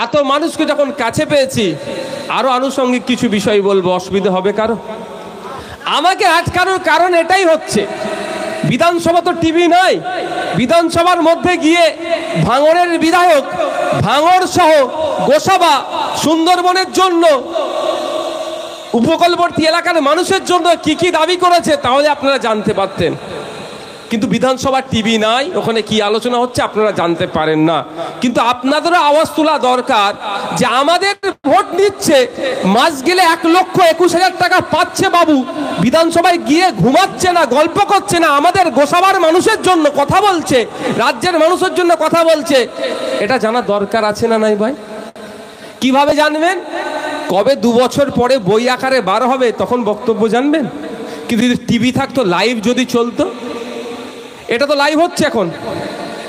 এত মানুষকে যখন কাছে পেয়েছি, আরো আনুষঙ্গিক কিছু বিষয় বলবো, অসুবিধা হবে কারো? আমাকে আটকানোর কারণ এটাই হচ্ছে, বিধানসভা তো টিভি নয়। বিধানসভার মধ্যে গিয়ে ভাঙড়ের বিধায়ক ভাঙড় সহ গোসাবা সুন্দরবনের জন্য, উপকূলবর্তী এলাকার মানুষের জন্য কি কি দাবি করেছে তাহলে আপনারা জানতে পারতেন। কিন্তু বিধানসভা টিভি নাই, ওখানে কি আলোচনা হচ্ছে আপনারা জানতে পারেন না। কিন্তু আপনাদেরও আওয়াজ তোলা দরকার যে আমাদের ভোট নিচ্ছে, মাস গেলে 1,21,000 টাকা পাচ্ছে বাবু, বিধানসভায় গিয়ে ঘুমাচ্ছে না, গল্প করছে না, আমাদের গোসাবার মানুষের জন্য কথা বলছে, রাজ্যের মানুষের জন্য কথা বলছে। এটা জানার দরকার আছে না নাই ভাই? কিভাবে জানবেন? কবে 2 বছর পরে বই আকারে বার হবে তখন বক্তব্য জানবেন। কিন্তু যদি টিভি থাকতো, লাইভ যদি চলতো, এটা তো লাইভ হচ্ছে এখন,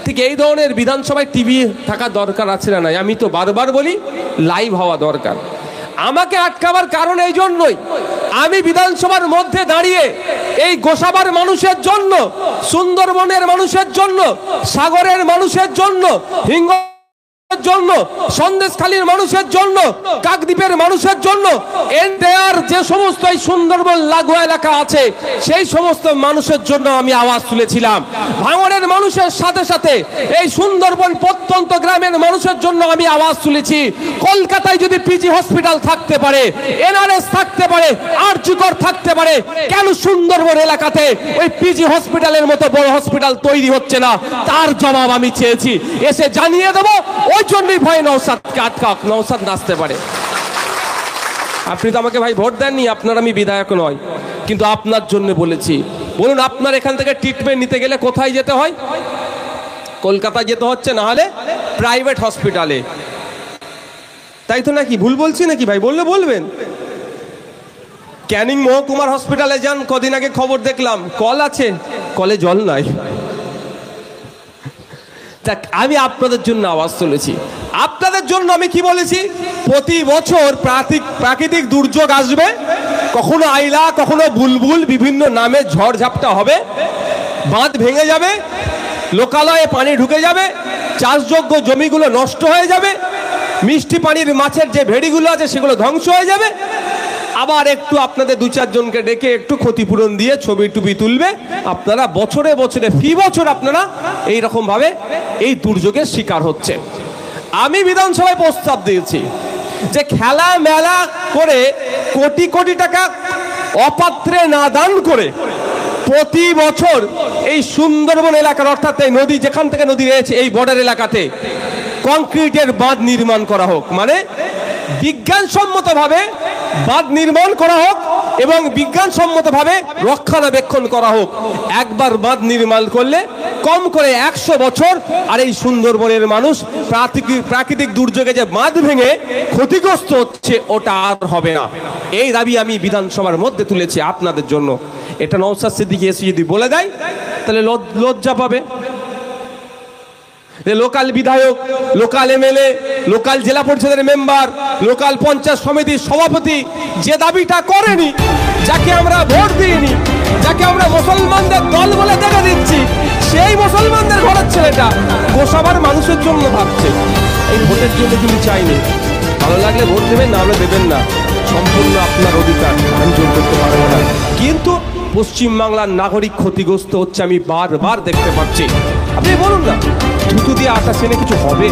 ঠিক এই ধরনের বিধানসভায় টিভি থাকা দরকার আছে না নাই? আমি তো বারবার বলি লাইভ হওয়া দরকার। আমাকে আটকাবার কারণ এই জন্যই, আমি বিধানসভার মধ্যে দাঁড়িয়ে এই গোসাবার মানুষের জন্য, সুন্দরবনের মানুষের জন্য, সাগরের মানুষের জন্য, হিঙ্গ জন্য, সন্দেশখালীর মানুষের জন্য, কাকদ্বীপের মানুষের জন্য, এনটিআর যে সমস্ত এই সুন্দরবন লাগু এলাকা আছে সেই সমস্ত মানুষের জন্য আমি আওয়াজ তুলেছিলাম। ভাঙড়ের মানুষের সাথে সাথে এই সুন্দরবন প্রত্যন্ত গ্রামের মানুষের জন্য আমি আওয়াজ তুলেছি। কলকাতায় যদি পিজি হসপিটাল থাকতে পারে, এনআরএস থাকতে পারে, আরজিকর থাকতে পারে, কেন সুন্দরবন এলাকাতে ওই পিজি হসপিটালের মতো বড় হসপিটাল তৈরি হচ্ছে না? তার জবাব আমি চেয়েছি, এসে জানিয়ে দেবো। ওই জন্যই ভয় নওশাদকে আটকাক, নওশাদ নাচতে পারে। আপনি তো আমাকে ভাই ভোট দেননি, আপনার আমি বিধায়ক নয়, কিন্তু আপনার জন্য বলেছি। বলুন, আপনার এখান থেকে ট্রিটমেন্ট নিতে গেলে কোথায় যেতে হয়? কলকাতায় যেতে হচ্ছে, না হলে প্রাইভেট হসপিটালে, তাই তো নাকি? ভুল বলছি নাকি ভাই? বললে বলবেন। ক্যানিং মহকুমার হসপিটালে যান, কদিন আগে খবর দেখলাম কল আছে, কলে জল নাই। আমি আপনাদের জন্য আওয়াজ তুলেছি। আপনাদের জন্য আমি কি বলেছি? প্রতি বছর প্রাকৃতিক দুর্যোগ আসবে, কখনো আইলা, কখনো বুলবুল, বিভিন্ন নামে ঝড় ঝাপটা হবে, বাঁধ ভেঙে যাবে, লোকালয়ে পানি ঢুকে যাবে, চাষযোগ্য জমিগুলো নষ্ট হয়ে যাবে, মিষ্টি পানির মাছের যে ভেড়িগুলো আছে সেগুলো ধ্বংস হয়ে যাবে। আবার একটু আপনাদের 2-4 জনকে ডেকে একটু ক্ষতিপূরণ দিয়ে ছবি টুপি তুলবে। আপনারা বছরে বছরে ফি বছর আপনারা এইরকম ভাবে এই দুর্যোগের শিকার হচ্ছে। আমি বিধানসভায় প্রস্তাব দিয়েছি যে খেলা মেলা করে কোটি কোটি টাকা অপাত্রে না দান করে প্রতি বছর এই সুন্দরবন এলাকার, অর্থাৎ এই নদী, যেখান থেকে নদী রয়েছে এই বর্ডার এলাকাতে কংক্রিটের বাঁধ নির্মাণ করা হোক। মানে বিজ্ঞানসম্মতভাবে বাঁধ নির্মাণ করা হোক এবং বিজ্ঞানসম্মতভাবে রক্ষণাবেক্ষণ করা হোক। একবার বাঁধ নির্মাণ করলে কম করে 100 বছর আর এই সুন্দরবনের মানুষ প্রাকৃতিক দুর্যোগে যে বাঁধ ভেঙে ক্ষতিগ্রস্ত হচ্ছে ওটা আর হবে না। এই দাবি আমি বিধানসভার মধ্যে তুলেছি আপনাদের জন্য। এটা নওশাদ সিদ্দিকী এসে যদি বলে দেয় তাহলে লজ্জা পাবে। লোকাল বিধায়ক, লোকাল এমএলএ, লোকাল জেলা পরিষদের মেম্বার, লোকাল পঞ্চায়েত সমিতির সভাপতি যে দাবিটা করেনি, যাকে আমরা ভোট দিইনি, যাকে আমরা মুসলমানদের দল বলে দেখা দিচ্ছি, সেই মুসলমানদের ঘরের ছেলেটা গোসাবার মানুষের জন্য ভাবছে। এই ভোটের জন্য কিন্তু চাইনি। ভালো লাগলে ভোট দেবেন, না হলে দেবেন না, সম্পূর্ণ আপনার অধিকার, আমি জোর করতে পারবো না। কিন্তু পশ্চিমবাংলার নাগরিক ক্ষতিগ্রস্ত হচ্ছে, আমি বারবার দেখতে পাচ্ছি। আপনি বলুন না, থুতু দিয়ে আটা সেনে কিছু হবে?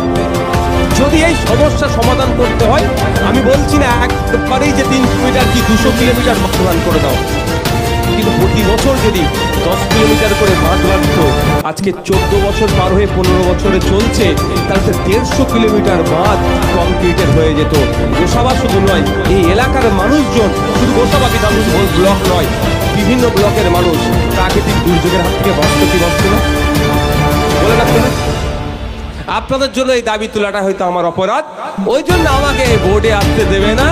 যদি এই সমস্যা সমাধান করতে হয়, আমি বলছি না একবারেই যে 3 কিলোমিটার কি 200 কিলোমিটার সমাধান করে দাও, কিন্তু প্রতি বছর যদি 10 কিলোমিটার করে বাঁধ বাঁধতো, আজকে 14 বছর পার হয়ে 15 বছরে চলছে, তাহলে 150 কিলোমিটার বাঁধ কংক্রিটের হয়ে যেত। গোসাবা শুধু নয়, এই এলাকার মানুষজন, শুধু গোসাবা বিধানসভা ব্লক নয়, বিভিন্ন ব্লকের মানুষ প্রাকৃতিক দুর্যোগের হাত থেকে বাঁচতে না বলে রাখতে না। আপনাদের জন্য এই দাবি তোলাটা হয়তো আমার অপরাধ, ওই জন্য আমাকে বোর্ডে আসতে দেবে না,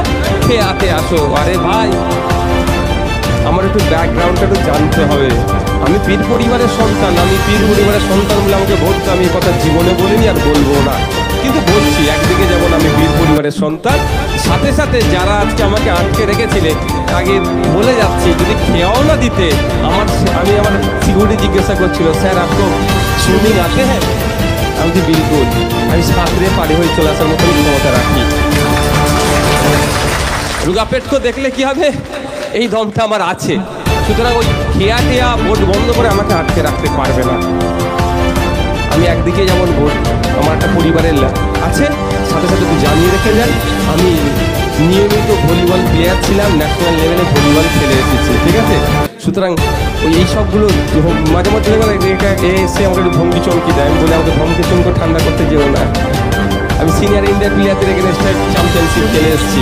খেয়াতে আসো। আরে ভাই, আমার একটু ব্যাকগ্রাউন্ডটা একটু জানতে হবে। আমি পীর পরিবারের সন্তান, আমি পীর পরিবারের সন্তান বলে আমাকে ভোট, আমি এই কথা জীবনে বলিনি আর বলবো না, কিন্তু বলছি। একদিকে যেমন আমি পীর পরিবারের সন্তান, সাথে সাথে যারা আজকে আমাকে আটকে রেখেছিলেন, আগে বলে যাচ্ছি, যদি খেয়াও না দিতে, আমি আমার সিকিউরিটি জিজ্ঞাসা করছিল, স্যার আপনি সুইমিং আতে হ্যাঁ? আমি যে বিলকুল আমি সাঁতরে পারি হয়ে চলে আসার মতন ক্ষমতা রাখি। রুগা পেটকে দেখলে কি হবে, এই দমটা আমার আছে। সুতরাং ওই খেয়া টেয়া ভোট বন্ধ করে আমাকে আটকে রাখতে পারবে না। আমি একদিকে যেমন ভোট আমার একটা পরিবারের আছে, সাথে সাথে একটু জানিয়ে রেখে যান আমি নিয়মিত ভলিবল প্লেয়ার ছিলাম, ন্যাশনাল লেভেলে ভলিবল খেলে এসেছি, ঠিক আছে। সুতরাং ওই এই সবগুলো মাঝে মাঝে এসে আমাকে একটু ধমকি চমকি দেয়, আমি বলে আমাকে ধমকি চমকে ঠান্ডা করতে যেও না। আমি সিনিয়র ইন্ডিয়ান প্লেয়ারদের এগেনস্টে চ্যাম্পিয়নশিপ খেলে এসেছি,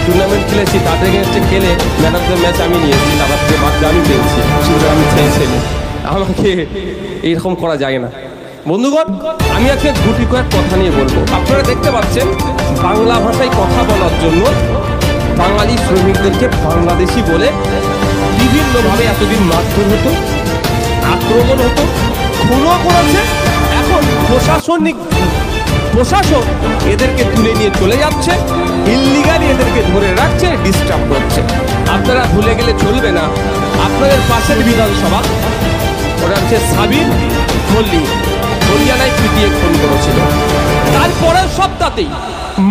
টুর্নামেন্ট খেলেছি, তাদের এগেনস্টে খেলে ম্যান অফ দ্য ম্যাচ আমি নিয়ে এসেছি, তারপর থেকে বাদ আমি পেয়েছি। সুতরাং আমি চেয়েছিলাম আমাকে এইরকম করা যায় না। বন্ধুগণ, আমি আজকে দুটি কয়েক কথা নিয়ে বলবো। আপনারা দেখতে পাচ্ছেন বাংলা ভাষায় কথা বলার জন্য বাঙালি শ্রমিকদেরকে বাংলাদেশি বলে বিভিন্নভাবে এতদিন মারধর হতো, আক্রমণ হতো, খুনও করেছে। এখন প্রশাসন এদেরকে তুলে নিয়ে চলে যাচ্ছে, ইল্লিগালি এদেরকে ধরে রাখছে, ডিস্টার্ব করছে। আপনারা ভুলে গেলে চলবে না, আপনাদের পাশের বিধানসভা ওটা হচ্ছে সাবির মল্লিক, হরিয়ানায় পিটিয়ে খুন করেছিল। তারপরের সপ্তাহেই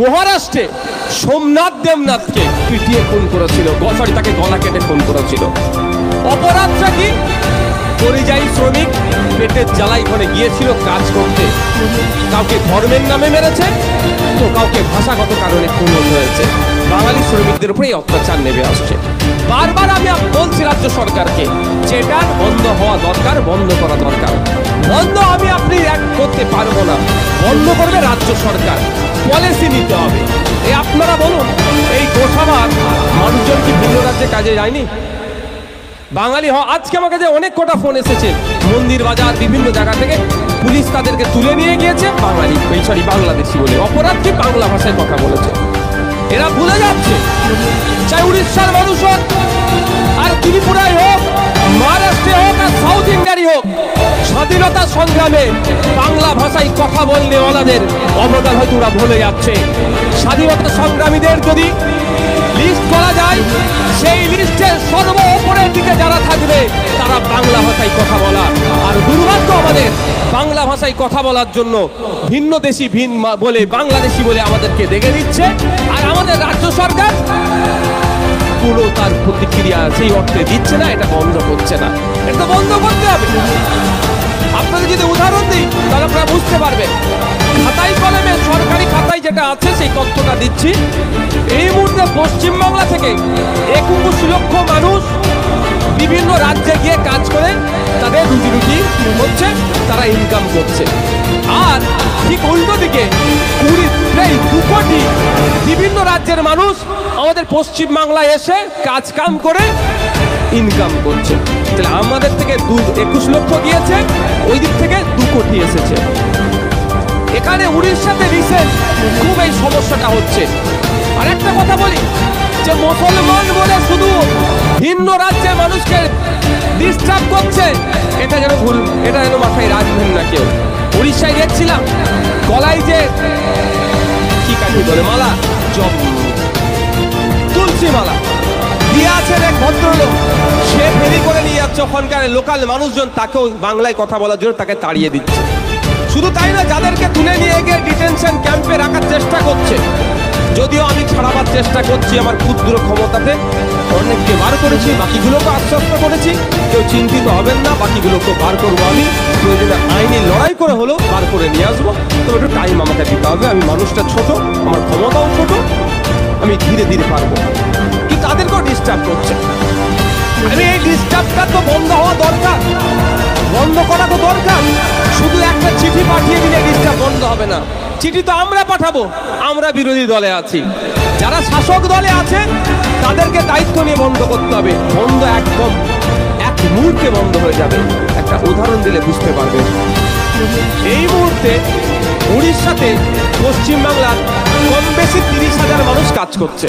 মহারাষ্ট্রে সোমনাথ দেবনাথকে পিটিয়ে খুন করেছিল, তাকে গলা কেটে খুন করেছিল। অপরাধটা কি? পরিযায়ী শ্রমিক পেটের জ্বালাই ঘরে গিয়েছিল কাজ করতে, কাউকে ধর্মের নামে মেরেছে, তো কাউকে ভাষাগত কারণে খুন হয়েছে। বাঙালি শ্রমিকদের উপরে অত্যাচার নেমে আসছে। বারবার আমি বলছি রাজ্য সরকারকে, যেটা বন্ধ হওয়া দরকার, বন্ধ করা দরকার। বন্ধ আমি আপনি এক করতে পারবো না, বন্ধ করবে রাজ্য সরকার, পলিসি নিতে হবে। এই আপনারা বলুন, এই গোসাবার মানুষজন কি ভিন্ন রাজ্যে কাজে যায়নি? বাঙালি আজকে আমার কাছে অনেক কটা ফোন এসেছে, মন্দির বাজার বিভিন্ন জায়গা থেকে পুলিশ তাদেরকে তুলে নিয়ে গিয়েছে বাংলাদেশি বলে। অপরাধ কি? বাংলা ভাষায় কথা বলেছে। এরা ভুলে যাচ্ছে, চাই উড়িষ্যার মানুষ হোক, আর ত্রিপুরায় হোক, মহারাষ্ট্রে হোক, আর সাউথ ইন্ডিয়ারই হোক, স্বাধীনতা সংগ্রামে বাংলা ভাষায় কথা বললে ওনাদের অবদান হয়তো ওরা ভুলে যাচ্ছে। স্বাধীনতা সংগ্রামীদের যদি লিস্ট করা যায়, সেই লিস্টের সর্ব উপরের দিকে যারা থাকবে তারা বাংলা ভাষায় কথা বলা। আর দুর্ভাগ্য আমাদের, বাংলা ভাষায় কথা বলার জন্য ভিন্ন দেশি বলে বাংলাদেশি বলে আমাদেরকে দেখে দিচ্ছে। আর আমাদের রাজ্য সরকার কোনো তার প্রতিক্রিয়া সেই অর্থে দিচ্ছে না, এটা বন্ধ করছে না। এটা বন্ধ করতে হবে। আপনাদের যদি উদাহরণ দিই তাহলে আপনারা বুঝতে পারবেন। খাতায় কলমে সরকারি খাতায় যেটা আছে সেই তথ্যটা দিচ্ছি। এই মুহূর্তে পশ্চিমবাংলা থেকে 21 লক্ষ মানুষ বিভিন্ন রাজ্যে গিয়ে কাজ করে তাদের রুজি হচ্ছে, তারা ইনকাম করছে। আর ঠিক উল্টো দিকে 2 কোটি বিভিন্ন রাজ্যের মানুষ আমাদের পশ্চিমবাংলায় এসে কাজ কাম করে ইনকাম করছে। তাহলে আমাদের থেকে 21 লক্ষ গিয়েছে, ওই দিক থেকে 2 কোটি এসেছে। এখানে উড়িষ্যাতে রিসেন্ট খুব এই সমস্যাটা হচ্ছে। আর একটা কথা বলি, যে মুসলমান বলে শুধু ভিন্ন রাজ্যের মানুষকে ডিস্টার্ব করছে, এটা যেন ভুল, এটা যেন মাথায় রাখবেন না কেউ। উড়িষ্যায় দেখছিলাম গলায় যে কি কাঠি বলে মালা, তুলসী মালা দিয়ে আছেন এক ভদ্রলোক, সে ফেরি করে নিয়ে যাচ্ছে ওখানকার লোকাল মানুষজন, তাকেও বাংলায় কথা বলার জন্য তাকে তাড়িয়ে দিচ্ছে। শুধু তাই না, যাদেরকে তুলে নিয়ে গিয়ে ডিটেনশন ক্যাম্পে রাখার চেষ্টা করছে, যদিও আমি ছাড়াবার চেষ্টা করছি আমার ক্ষুদ্র ক্ষমতাতে, অনেককে বার করেছি, বাকিগুলোকে আশ্বস্ত করেছি কেউ চিন্তিত হবেন না, বাকিগুলোকে বার করবো আমি। প্রয়োজনে আইনি লড়াই করে হলেও বার করে নিয়ে আসবো, তো একটু টাইম আমাকে দিতে হবে। আমি মানুষটা ছোট, আমার ক্ষমতাও ছোট, আমি ধীরে ধীরে পারবো। কিন্তু তাদেরকেও ডিস্টার্ব করছে। আমি এই ডিস্টার্বটা তো বন্ধ হওয়া দরকার, বন্ধ করা তো দরকার। শুধু একটা চিঠি পাঠিয়ে দিলে ডিস্টার্ব বন্ধ হবে না। চিঠি তো আমরা পাঠাবো, আমরা বিরোধী দলে আছি। যারা শাসক দলে আছে তাদেরকে দায়িত্ব নিয়ে বন্ধ করতে হবে। বন্ধ একদম এক মুহূর্তে বন্ধ হয়ে যাবে। একটা উদাহরণ দিলে বুঝতে পারবেন। এই মুহূর্তে উড়িষ্যাতে পশ্চিমবাংলার কম বেশি 30,000 মানুষ কাজ করছে।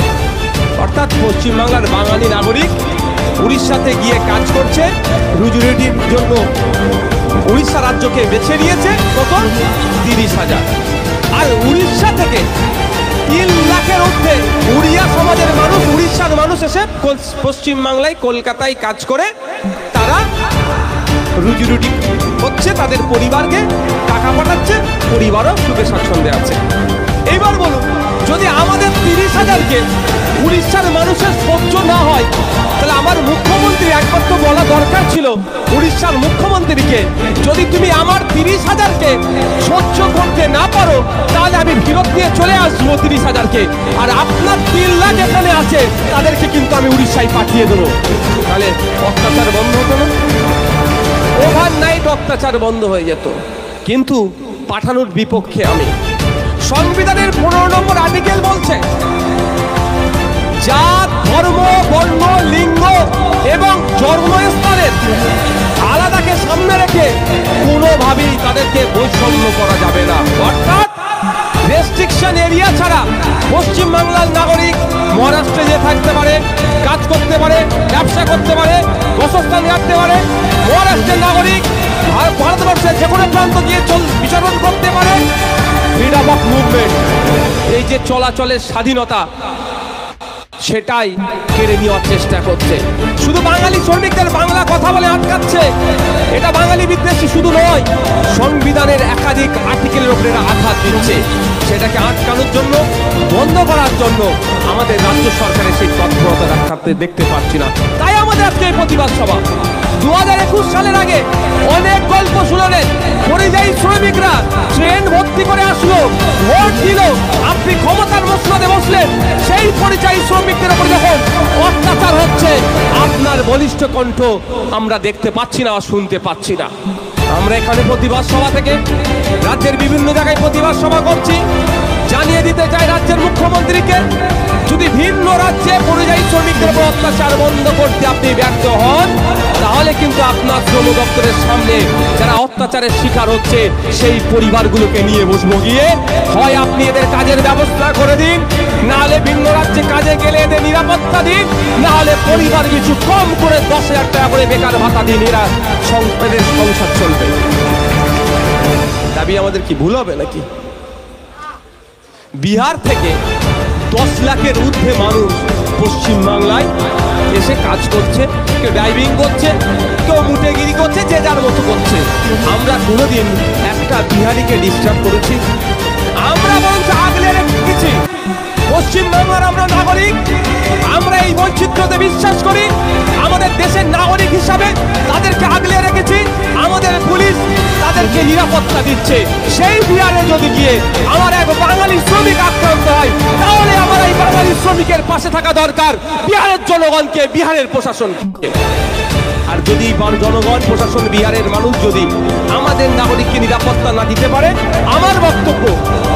অর্থাৎ পশ্চিমবাংলার বাঙালি নাগরিক উড়িষ্যাতে গিয়ে কাজ করছে, রুজি রুটির জন্য উড়িষ্যা রাজ্যকে বেছে নিয়েছে। কত? 30,000। আর উড়িষ্যা থেকে 3 লাখের ঊর্ধ্বে উড়িয়া সমাজের মানুষ, উড়িষ্যার মানুষ এসে পশ্চিমবাংলায় কলকাতায় কাজ করে, তারা রুজি রুটি হচ্ছে, তাদের পরিবারকে টাকা পাঠাচ্ছে, পরিবারও সুখে স্বাচ্ছন্দ্যে আছে। এইবার বলুন, যদি আমাদের 30,000-কে উড়িষ্যার মানুষের সহ্য না হয়, তাহলে আমার মুখ্যমন্ত্রী একবার তো বলা দরকার ছিল উড়িষ্যার মুখ্যমন্ত্রীকে, যদি তুমি আমার 30,000-কে সহ্য করতে না পারো তাহলে আমি ফেরত দিয়ে চলে আসবো 30,000-কে, আর আপনার 3 লাখ এখানে আছে তাদেরকে কিন্তু আমি উড়িষ্যায় পাঠিয়ে দেবো। তাহলে অত্যাচার বন্ধ হতো না? ওভারনাইট অত্যাচার বন্ধ হয়ে যেত। কিন্তু পাঠানোর বিপক্ষে আমি। সংবিধানের 15 নম্বর আর্টিকেল বলছে জাত, ধর্ম, বর্ণ, লিঙ্গ এবং জন্মস্থানের আলাদাকে সামনে রেখে কোনোভাবেই তাদেরকে বৈষম্য করা যাবে না। অর্থাৎ রেস্ট্রিকশন এরিয়া ছাড়া পশ্চিমবাংলার নাগরিক মহারাষ্ট্রে যে থাকতে পারে, কাজ করতে পারে, ব্যবসা করতে পারে, বাসস্থান রাখতে পারে। মহারাষ্ট্রের নাগরিক ভারতবর্ষের যে কোনো প্রান্ত গিয়ে বিচরণ করতে পারে। ফ্রিডম অফ মুভমেন্ট, এই যে চলাচলের স্বাধীনতা, সেটাই কেড়ে নেওয়ার চেষ্টা করছে। শুধু বাঙালি শ্রমিকদের বাংলা কথা বলে আটকাচ্ছে। এটা বাঙালি বিদ্বেষী শুধু নয়, সংবিধানের একাধিক আর্টিকেলের উপরে আঘাত দিচ্ছে। সেটাকে আটকানোর জন্য, বন্ধ করার জন্য আমাদের রাজ্য সরকারের সেই তৎপরতা দেখাতে দেখতে পাচ্ছি না। তাই আমাদের আজকে এই প্রতিবাদ সভা। 2021 সালের আগে অনেক গল্প শুনলেন, পরিযায়ী শ্রমিকরা ট্রেন ভর্তি করে আসলো, ভোট দিল, আপনি ক্ষমতার মসনদে বসলেন। সেই পরিযায়ী শ্রমিকদের উপর যখন অত্যাচার হচ্ছে, আপনার বলিষ্ঠ কণ্ঠ আমরা দেখতে পাচ্ছি না, শুনতে পাচ্ছি না। আমরা এখানে প্রতিবাদ সভা থেকে রাজ্যের বিভিন্ন জায়গায় প্রতিবাদ সভা করছি। জানিয়ে দিতে চাই রাজ্যের মুখ্যমন্ত্রীকে, যদি ভিন্ন রাজ্যে পরিযায়ী শ্রমিকদের উপর অত্যাচার বন্ধ করতে আপনি ব্যর্থ হন, তাহলে কিন্তু আপনার শ্রম দপ্তরের সামনে যারা অত্যাচারের শিকার হচ্ছে সেই পরিবারগুলোকে নিয়ে বসবো গিয়ে। হয় আপনি এদের কাজের ব্যবস্থা করে দিন, না হলে ভিন্ন রাজ্যে কাজে গেলে এদের নিরাপত্তা দিন, না হলে পরিবার কিছু কম করে 10,000 টাকা করে বেকার ভাতা দিন, এরা এদের সংসার চলবে। দাবি আমাদের কি ভুল হবে নাকি? বিহার থেকে 10 লাখের ঊর্ধ্বে মানুষ পশ্চিমবাংলায় এসে কাজ করছে, কেউ ড্রাইভিং করছে, কেউ মুটেগিরি করছে, যে যার মতো করছে। আমরা কোনোদিন একটা বিহারিকে ডিস্টার্ব করেছি? আমরা বরঞ্চ আগলে রেখেছি। পশ্চিমবাংলার আমরা নাগরিক, আমরা এই বৈচিত্র্যতে বিশ্বাস করি। আমাদের দেশের নাগরিক হিসাবে তাদেরকে আগলে রেখেছি। আমাদের পুলিশ তাদেরকে নিরাপত্তা দিচ্ছে। সেই বিহারে যদি গিয়ে আমার এক বাঙালি শ্রমিক আক্রান্ত হয়, তাহলে আমার এই বাঙালি শ্রমিকের পাশে থাকা দরকার বিহারের জনগণকে, বিহারের প্রশাসনকে। আর যদি জনগণ, প্রশাসন, বিহারের মানুষ যদি আমাদের নাগরিককে নিরাপত্তা না দিতে পারে, আমার বক্তব্য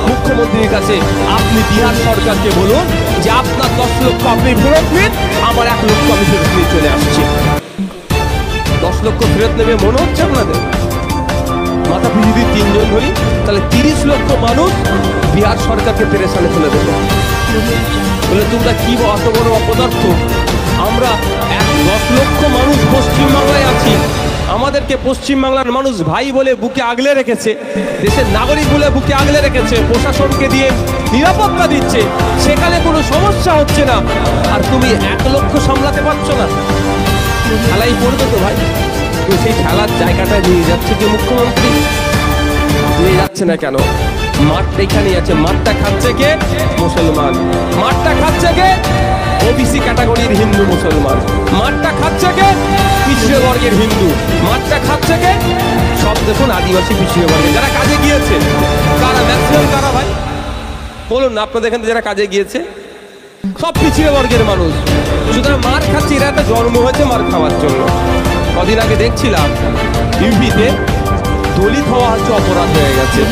মুখ্যমন্ত্রীর কাছে, আপনি বিহার সরকারকে বলুন যে আপনার 10 লক্ষ আপনি ফেরত নিন, আমার 1 লক্ষ আমি ফেরত নিয়ে চলে আসছি। 10 লক্ষ ফেরত নেবে মনে হচ্ছে আপনাদের? মাথা পিছু দিয়ে 3 জন ধরি, তাহলে 30 লক্ষ মানুষ বিহার সরকারকে পেরেশানে ফেলে দেবে। বলে তোমরা কি অত বড় অপদার্থ? আমরা 10 লক্ষ মানুষ পশ্চিমবাংলায় আছি, আমাদেরকে পশ্চিমবাংলার মানুষ ভাই বলে বুকে আগলে রেখেছে, দেশের নাগরিক বলে বুকে আগলে রেখেছে, প্রশাসনকে দিয়ে নিরাপত্তা দিচ্ছে, সেখানে কোনো সমস্যা হচ্ছে না। আর তুমি 1 লক্ষ সামলাতে পারছো না? খেলাই পড়বে তো ভাই। তো সেই খেলার জায়গাটা নিয়ে যাচ্ছে কি মুখ্যমন্ত্রী? নিয়ে যাচ্ছে না কেন? মাঠটা এখানেই আছে। মাঠটা খাচ্ছে কে? মুসলমান। মাঠটা খাচ্ছে কে? ওবিসি ক্যাটাগরির হিন্দু মুসলমান। মাঠটা খাচ্ছে কে? পিছিয়ে বর্গের হিন্দু। মাঠটা খাচ্ছে কে? সব দেখুন আদিবাসী পিছিয়ে বর্গের যারা কাজে গিয়েছে। কারা ম্যাক্সিমাম? কারা ভাই বলুন না? আপনাদের এখানে যারা কাজে গিয়েছে সব পিছিয়ে বর্গের মানুষ। সুতরাং মার খাচ্ছে, এরা একটা জন্ম হয়েছে মার খাওয়ার জন্য। কদিন আগে দেখছিলাম ইউপিতে দলিত হওয়া হচ্ছে অপরাধ হয়ে গেছে।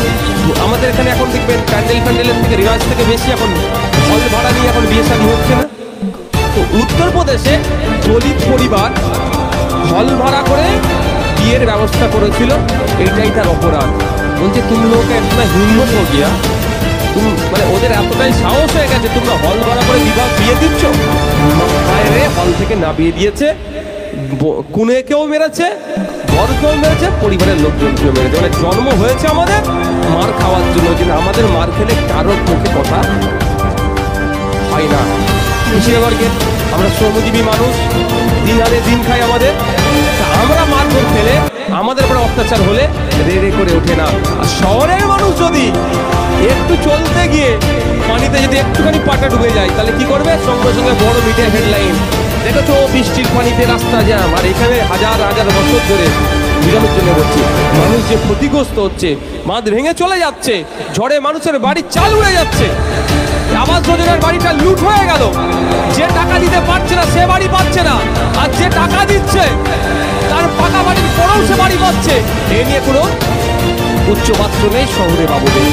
আমাদের এখানে এখন দেখবেন প্যান্ডেলের থেকে, রিওয়াজ থেকে বেশি এখন হল ভাড়া নিয়ে এখন বিয়ে শাদী হচ্ছে না। তো উত্তরপ্রদেশে দলিত পরিবার হল ভাড়া করে বিয়ের ব্যবস্থা করেছিল, এইটাই তার অপরাধ। বলছে তুমি লোক একটা হিম্মত হো গিয়া, তুমি মানে ওদের এতটাই সাহস হয়ে গেছে, তোমরা হল ভাড়া করে বিয়ে দিচ্ছ। বাইরে হল থেকে না বিয়ে দিয়েছে, কুনেকেও মেরেছে, বরকেও মেরেছে, পরিবারের লোকজনকেও মেরেছে। মানে জন্ম হয়েছে আমাদের মার খাওয়ার জন্য, কিন্তু আমাদের মার খেলে কারো মুখে কথা হয় না। পিছিয়ে বর্গের আমরা শ্রমজীবী মানুষ, দিন আনে দিন খাই, আমাদের আমরা মারধর খেলে, আমাদের উপরে অত্যাচার হলে রে রে করে ওঠে না। আর শহরের মানুষ যদি একটু চলতে গিয়ে পানিতে যদি একটুখানি পাটা ডুবে যায়, তাহলে কি করবে? সঙ্গে সঙ্গে বড় মিটে হেডলাইন, দেখেছো বৃষ্টির পানিতে রাস্তা জ্যাম। আর এখানে হাজার হাজার বছর ধরে বোঝানোর জন্য বলছি, মানুষ যে ক্ষতিগ্রস্ত হচ্ছে, বাঁধ ভেঙে চলে যাচ্ছে, ঝড়ে মানুষের বাড়ির চাল উড়ে যাচ্ছে, আবাস যোজনার বাড়িটা লুট হয়ে গেল, যে টাকা দিতে পারছে না সে বাড়ি পাচ্ছে না, আর যে টাকা দিচ্ছে তার পাকা বাড়ির পরেও সে বাড়ি পাচ্ছে। এ নিয়ে কোনো উচ্চমাত্র নেই শহরে বাবুদের।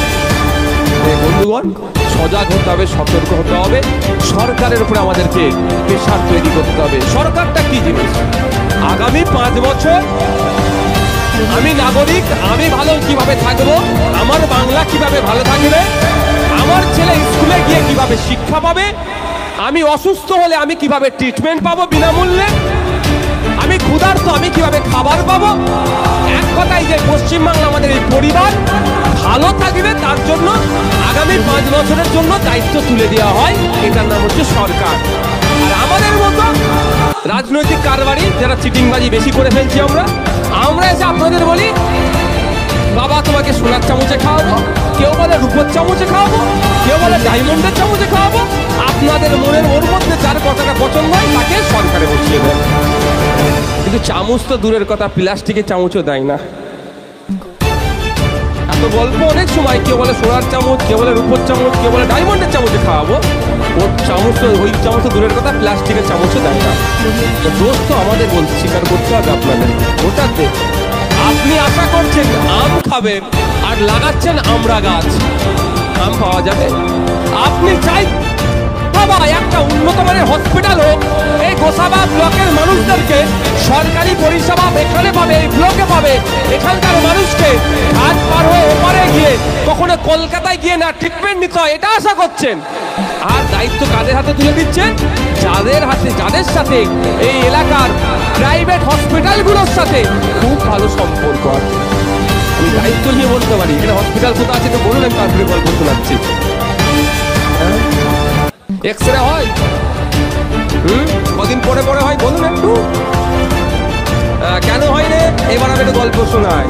বন্ধুগণ, সজাগ হতে হবে, সতর্ক হতে হবে। সরকারের উপরে আমাদেরকে প্রেশার তৈরি করতে হবে। সরকারটা কি জিনিস? আগামী 5 বছর আমি নাগরিক, আমি ভালো কিভাবে থাকবো, আমার বাংলা কিভাবে ভালো থাকবে, আমার ছেলে স্কুলে গিয়ে কিভাবে শিক্ষা পাবে, আমি অসুস্থ হলে আমি কিভাবে ট্রিটমেন্ট পাবো বিনামূল্যে, আমি ক্ষুধার্ত আমি কিভাবে খাবার পাবো। এক কথায় যে পশ্চিমবাংলা আমাদের এই পরিবার ভালো থাকবে, তার জন্য আগামী 5 বছরের জন্য দায়িত্ব তুলে দেওয়া হয়। এটার নাম হচ্ছে সরকার। আর আমাদের মতো রাজনৈতিক কারবারি যারা চিটিংবাজি বেশি করে ফেলছি, আমরা এসে আপনাদের বলি, বাবা তোমাকে সোনার চামচে খাওয়াবো, কেউ বলে রূপোর চামচে খাওয়াবো, কেউ বলে ডায়মন্ডের চামচে খাওয়াবো। আপনাদের মনের ওর মধ্যে যার কথাটা পছন্দ হয় তাকে সরকারে বসিয়ে দেন। কিন্তু চামচ তো দূরের কথা, প্লাস্টিকের চামচও দেয় না। এত গল্প অনেক সময়, কেউ বলে সোনার চামচ, কেউ বলে রূপোর চামচ, কেউ বলে ডায়মন্ডের চামচে খাওয়াবো। ওর চামচ তো, ওই চামচ তো দূরের কথা, প্লাস্টিকের চামচও দেয় না। দোষ তো আমাদের বলতে স্বীকার করতে হবে আপনাদের ভোটারদের। আপনি আশা করছেন আম খাবেন আর লাগাচ্ছেন আমরা গাছ, আম পাওয়া যাবে? আপনি চাই বাবা একটা উন্নত মানের হসপিটাল হোক, এই গোসাবা ব্লকের মানুষদেরকে সরকারি পরিষেবা এখানে পাবে, এই ব্লকে পাবে। এখানকার মানুষকে হাত পার হয়ে ওপারে গিয়ে কখনো কলকাতায় গিয়ে না ট্রিটমেন্ট নিতে হয়, এটা আশা করছেন। আর দায়িত্ব কাদের হাতে তুলে দিচ্ছেন? যাদের হাতে, যাদের সাথে এই এলাকার প্রাইভেট হসপিটালগুলোর সাথে খুব ভালো সম্পর্ক আছে। আমি দায়িত্ব নিয়ে বলতে পারি, এখানে হসপিটাল কোথাও আছে তো বলুন, আমি তারপরে গল্প শোনাচ্ছি। এক্সরে হয়, কদিন পরে পরে হয়, বলুন একটু কেন হয় রে? এবার আমি একটু গল্প শোনাই।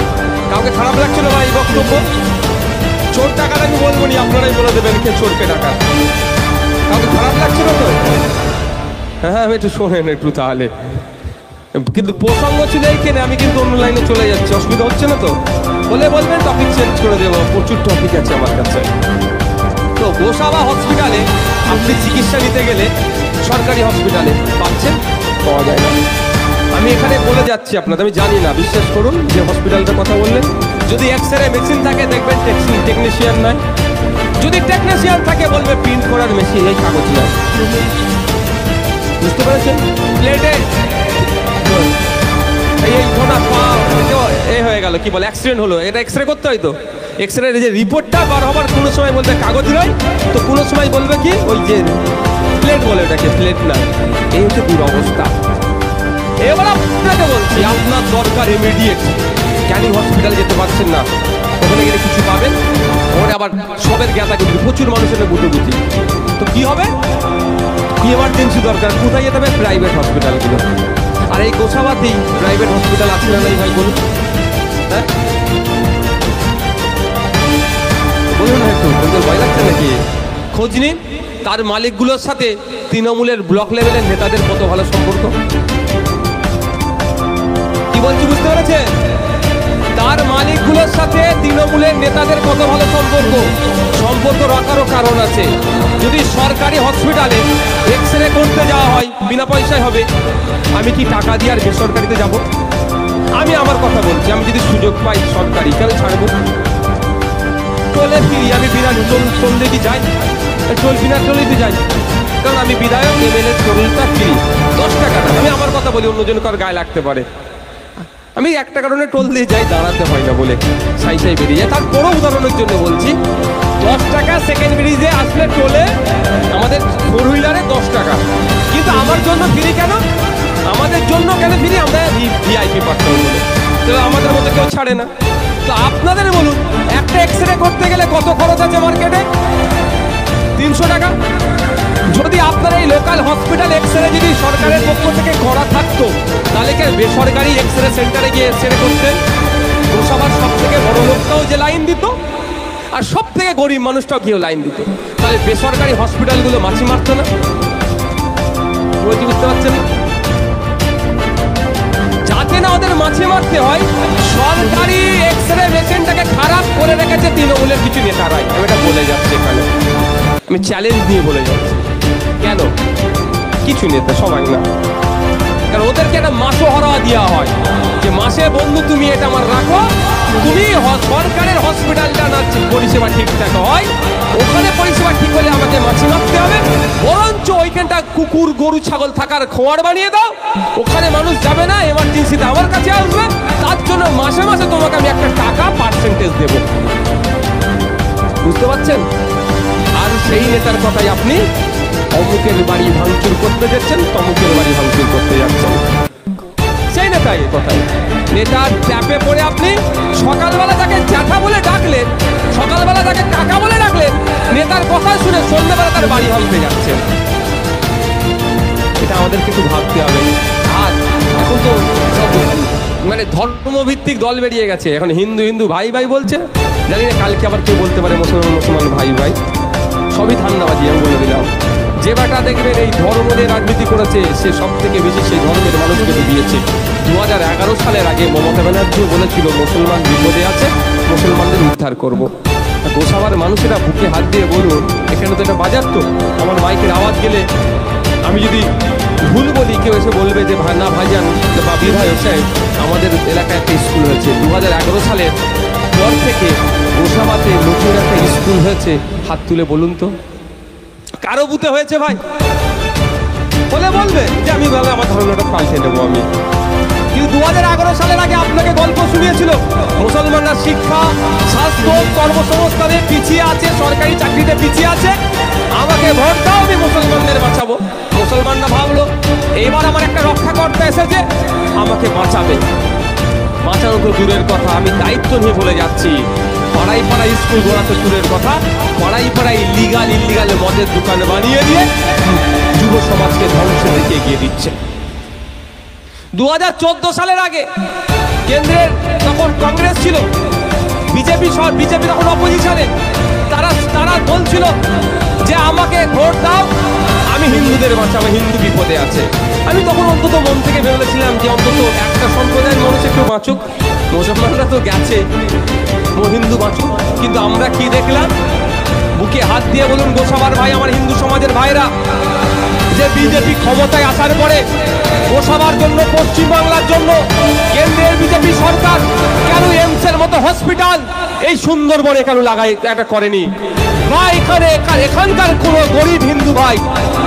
কাউকে খারাপ লাগছিল না এই বক্তব্য? চোর টাকাটা আমি বলবো নি, আপনারাই বলে দেবেন কে চোরকে টাকা। কাউকে খারাপ লাগছিল তো? হ্যাঁ, আমি একটু শোনেন একটু তাহলে। কিন্তু প্রসঙ্গ ছিল এইখানে, আমি কিন্তু অন্য লাইনে চলে যাচ্ছি, অসুবিধা হচ্ছে না তো? বলে বলবেন, টপিক চেঞ্জ করে দেবো, প্রচুর টপিক আছে আমার কাছে। তো গোসাবা হসপিটালে আপনি চিকিৎসা নিতে গেলে সরকারি হসপিটালে পাচ্ছেন, পাওয়া যায় না। আমি এখানে বলে যাচ্ছি আপনাদের, আমি জানি না, বিশ্বাস করুন। যে হসপিটালটার কথা বললেন, যদি এক্সরে মেশিন থাকে দেখবেন টেকনিশিয়ান নয়, যদি টেকনিশিয়ান থাকে বলবে প্রিন্ট করার মেশিন, এই কাগজ নয়। বুঝতে পেরেছেন? প্লেটে এই ঘোড়া পা এ হয়ে গেল, কি বলে অ্যাক্সিডেন্ট হলো, এটা এক্সরে করতে হয়। তো এক্সরে যে রিপোর্টটা বার হবার কোনো সময় বলবে কাগজ নয়, তো কোনো সময় বলবে কি ওই যে প্লেট বলে, ওটাকে প্লেট না। এই হচ্ছে দুরবস্থা। এবার আপনাকে বলছি, আপনার দরকার ইমিডিয়েট। ক্যানিং হসপিটালে যেতে পারছেন না, ওখানে গেলে কিছু পাবেন, ওখানে আবার সবের জ্ঞাতাগুলি, প্রচুর মানুষের গুটোগুটি। তো কি হবে? কি এমার্জেন্সি দরকার, কোথায় যেতে হবে? প্রাইভেট হসপিটালগুলো। আর এই গোসাবাতেই প্রাইভেট হসপিটাল আছে না নাই ভাই বলুন? হ্যাঁ বলুন না একটু, বলতে ভয় লাগছে নাকি? খোঁজ নিন তার মালিকগুলোর সাথে তৃণমূলের ব্লক লেভেলের নেতাদের কত ভালো সম্পর্ক। কি বলছি বুঝতে পেরেছেন? তার মালিকগুলোর সাথে তৃণমূলের নেতাদের কত ভালো সম্পর্ক। সম্পর্ক রাখারও কারণ আছে। যদি সরকারি হসপিটালে এক্সরে করতে যাওয়া হয় বিনা পয়সায় হবে, আমি কি টাকা দিয়ে আর বেসরকারিতে যাব? আমি আমার কথা বলছি, আমি যদি সুযোগ পাই সরকারি, কেন ছাড়বো? টোলে ফিরি, আমি বিনা টোল দিয়ে যাই, টোল বিনা টোলেতে যাই, কারণ আমি বিধায়ক, এমএলএ, টোলটা ফ্রি, 10 টাকা না। আমি আমার কথা বলি, অন্যজন কার গায়ে লাগতে পারে। আমি একটা কারণে টোল দিয়ে যাই, দাঁড়াতে হয় না বলে সাই সাই বেরিয়ে যায়। তারপরও উদাহরণের জন্য বলছি, 10 টাকা সেকেন্ড ব্রিজে আসলে টোলে আমাদের 4 হুইলারে 10 টাকা, কিন্তু আমার জন্য ফ্রি কেন? আমাদের জন্য কেন ফ্রি? আমরা ভিআইপি পার্সন বলে, তো আমাদের মতো কেউ ছাড়ে না। তো আপনাদের বলুন, একটা এক্সরে করতে গেলে কত খরচ আছে মার্কেটে? 300 টাকা। যদি আপনার এই লোকাল হসপিটাল এক্সরে যদি সরকারের পক্ষ থেকে করা থাকতো, তাহলে কি বেসরকারি এক্সরে সেন্টারে গিয়ে এক্সরে করতেন? গোসাবার সব থেকে বড় লোকটাও যে লাইন দিত, আর সব থেকে গরিব মানুষটাও কেউ লাইন দিত, তাহলে বেসরকারি হসপিটালগুলো মাছি মারতো না? বুঝতে পারছেন না? যাতে না ওদের মাছি মারতে হয়, সরকারি এক্সরে মেশিনটাকে খারাপ করে রেখেছে তৃণমূলের কিছু নেতারাই। আমি এটা বলে যাচ্ছি এখানে, আমি চ্যালেঞ্জ দিয়ে বলে যাচ্ছি। কেন? কিছু নেতা, সবাই না। কারণ ওদেরকে একটা মাসও হরাওয়া দেওয়া হয় যে মাসে বন্ধু তুমি এটা আমার রাখো, তুমি সরকারের হসপিটালটা না পরিষেবা ঠিকঠাক হয়, ওখানে পরিষেবা ঠিক হলে আমাকে মাছি মারতে হবে, বরঞ্চ ওইখানটা কুকুর গরু ছাগল থাকার খোয়ার বানিয়ে দাও, ওখানে মানুষ যাবে না, এমার্জেন্সিতে আমার কাছে আসবে, তার জন্য মাসে মাসে তোমাকে আমি একটা টাকা পার্সেন্টেজ দেব। বুঝতে পারছেন? আর সেই নেতার কথাই আপনি অমুকের বাড়ি ভাঙচুর করতে যাচ্ছেন, তমুকের বাড়ি ভাঙচুর করতে যাচ্ছেন, সেই নেতাই কথাই। নেতার চাপে পড়ে আপনি সকালবেলা তাকে জ্যাঠা বলে ডাকলেন, সকালবেলা তাকে কাকা বলে ডাকলেন, নেতার কথা শুনে সন্ধ্যাবেলা তার বাড়ি ভাঙতে যাচ্ছেন। এটা আমাদেরকে একটু ভাবতে হবে। আর এখন তো সব মানে ধর্মভিত্তিক দল বেরিয়ে গেছে, এখন হিন্দু হিন্দু ভাই ভাই বলছে, জানি না কালকে আবার কেউ বলতে পারে মুসলমান মুসলমান ভাই ভাই। সবই ধান্দাবাজি, আমি বলে দিলাম। যে বেটা দেখবেন এই ধর্ম নিয়ে রাজনীতি করেছে, সে সব থেকে বেশি সেই ধর্মের মানুষকে ডুবিয়েছে। 2011 সালের আগে মমতা ব্যানার্জিও বলেছিল মুসলমান বিপদে আছে, মুসলমানদের উদ্ধার করব। গোসাবার মানুষেরা বুকে হাত দিয়ে বলুন, এখানে তো এটা বাজার, তো আমার মাইকের আওয়াজ গেলে আমি যদি ভুল বলি, কেউ এসে বলবে যে না ভাইজান বা বিধায়ক সাহেব, আমাদের এলাকায় একটা স্কুল হয়েছে 2011 সালের পর থেকে গোসাবাতে নতুন একটা স্কুল হয়েছে, হাত তুলে বলুন তো কারো বুতে হয়েছে ভাই? বলে বলবে যে আমি বলে আমার ধর্মটা পাল্টে নেবো আমি। কিন্তু 2011 সালের আগে আপনাকে গল্প শুনিয়েছিল মুসলমানরা শিক্ষা, স্বাস্থ্য, কর্মসংস্থানে পিছিয়ে আছে, সরকারি চাকরিতে পিছিয়ে আছে, আমাকে ভোট দাও, আমি মুসলমানদের বাঁচাবো। মুসলমানরা ভাবলো এইবার আমার একটা রক্ষাকর্তা এসেছে, আমাকে বাঁচাবে। বাঁচানো তো দূরের কথা, আমি দায়িত্ব নিয়ে বলে যাচ্ছি, পাড়ায় পাড়ায় স্কুল গড়া তো দূরের কথা, পাড়ায় পাড়ায় লিগাল ইলিগাল মদের দোকান বানিয়ে দিয়ে যুব সমাজকে ধ্বংসের দিকে এগিয়ে দিচ্ছে। 2014 সালের আগে কেন্দ্রের তখন কংগ্রেস ছিল, বিজেপি তখন অপোজিশনে, তারা বলছিল যে আমাকে ভোট দাও, আমি হিন্দুদের বাঁচাবো, হিন্দু বিপদে আছে। আমি তখন অন্তত মন থেকে ভেবেছিলাম যে অন্তত একটা সম্প্রদায়ের মানুষ একটু বাঁচুক, মুসলমানরা তো গেছে, হিন্দু বাঁচুক। কিন্তু আমরা কি দেখলাম? বুকে হাত দিয়ে বলুন গোসাবার ভাই, আমার হিন্দু সমাজের ভাইরা, যে বিজেপি ক্ষমতায় আসার পরে গোসাবার জন্য, পশ্চিমবাংলার জন্য কেন্দ্রের বিজেপি সরকার কেন এমসের মতো হসপিটাল এই সুন্দরবনে কেন লাগাই এটা করেনি? বা এখানকার কোন গরিব হিন্দু ভাই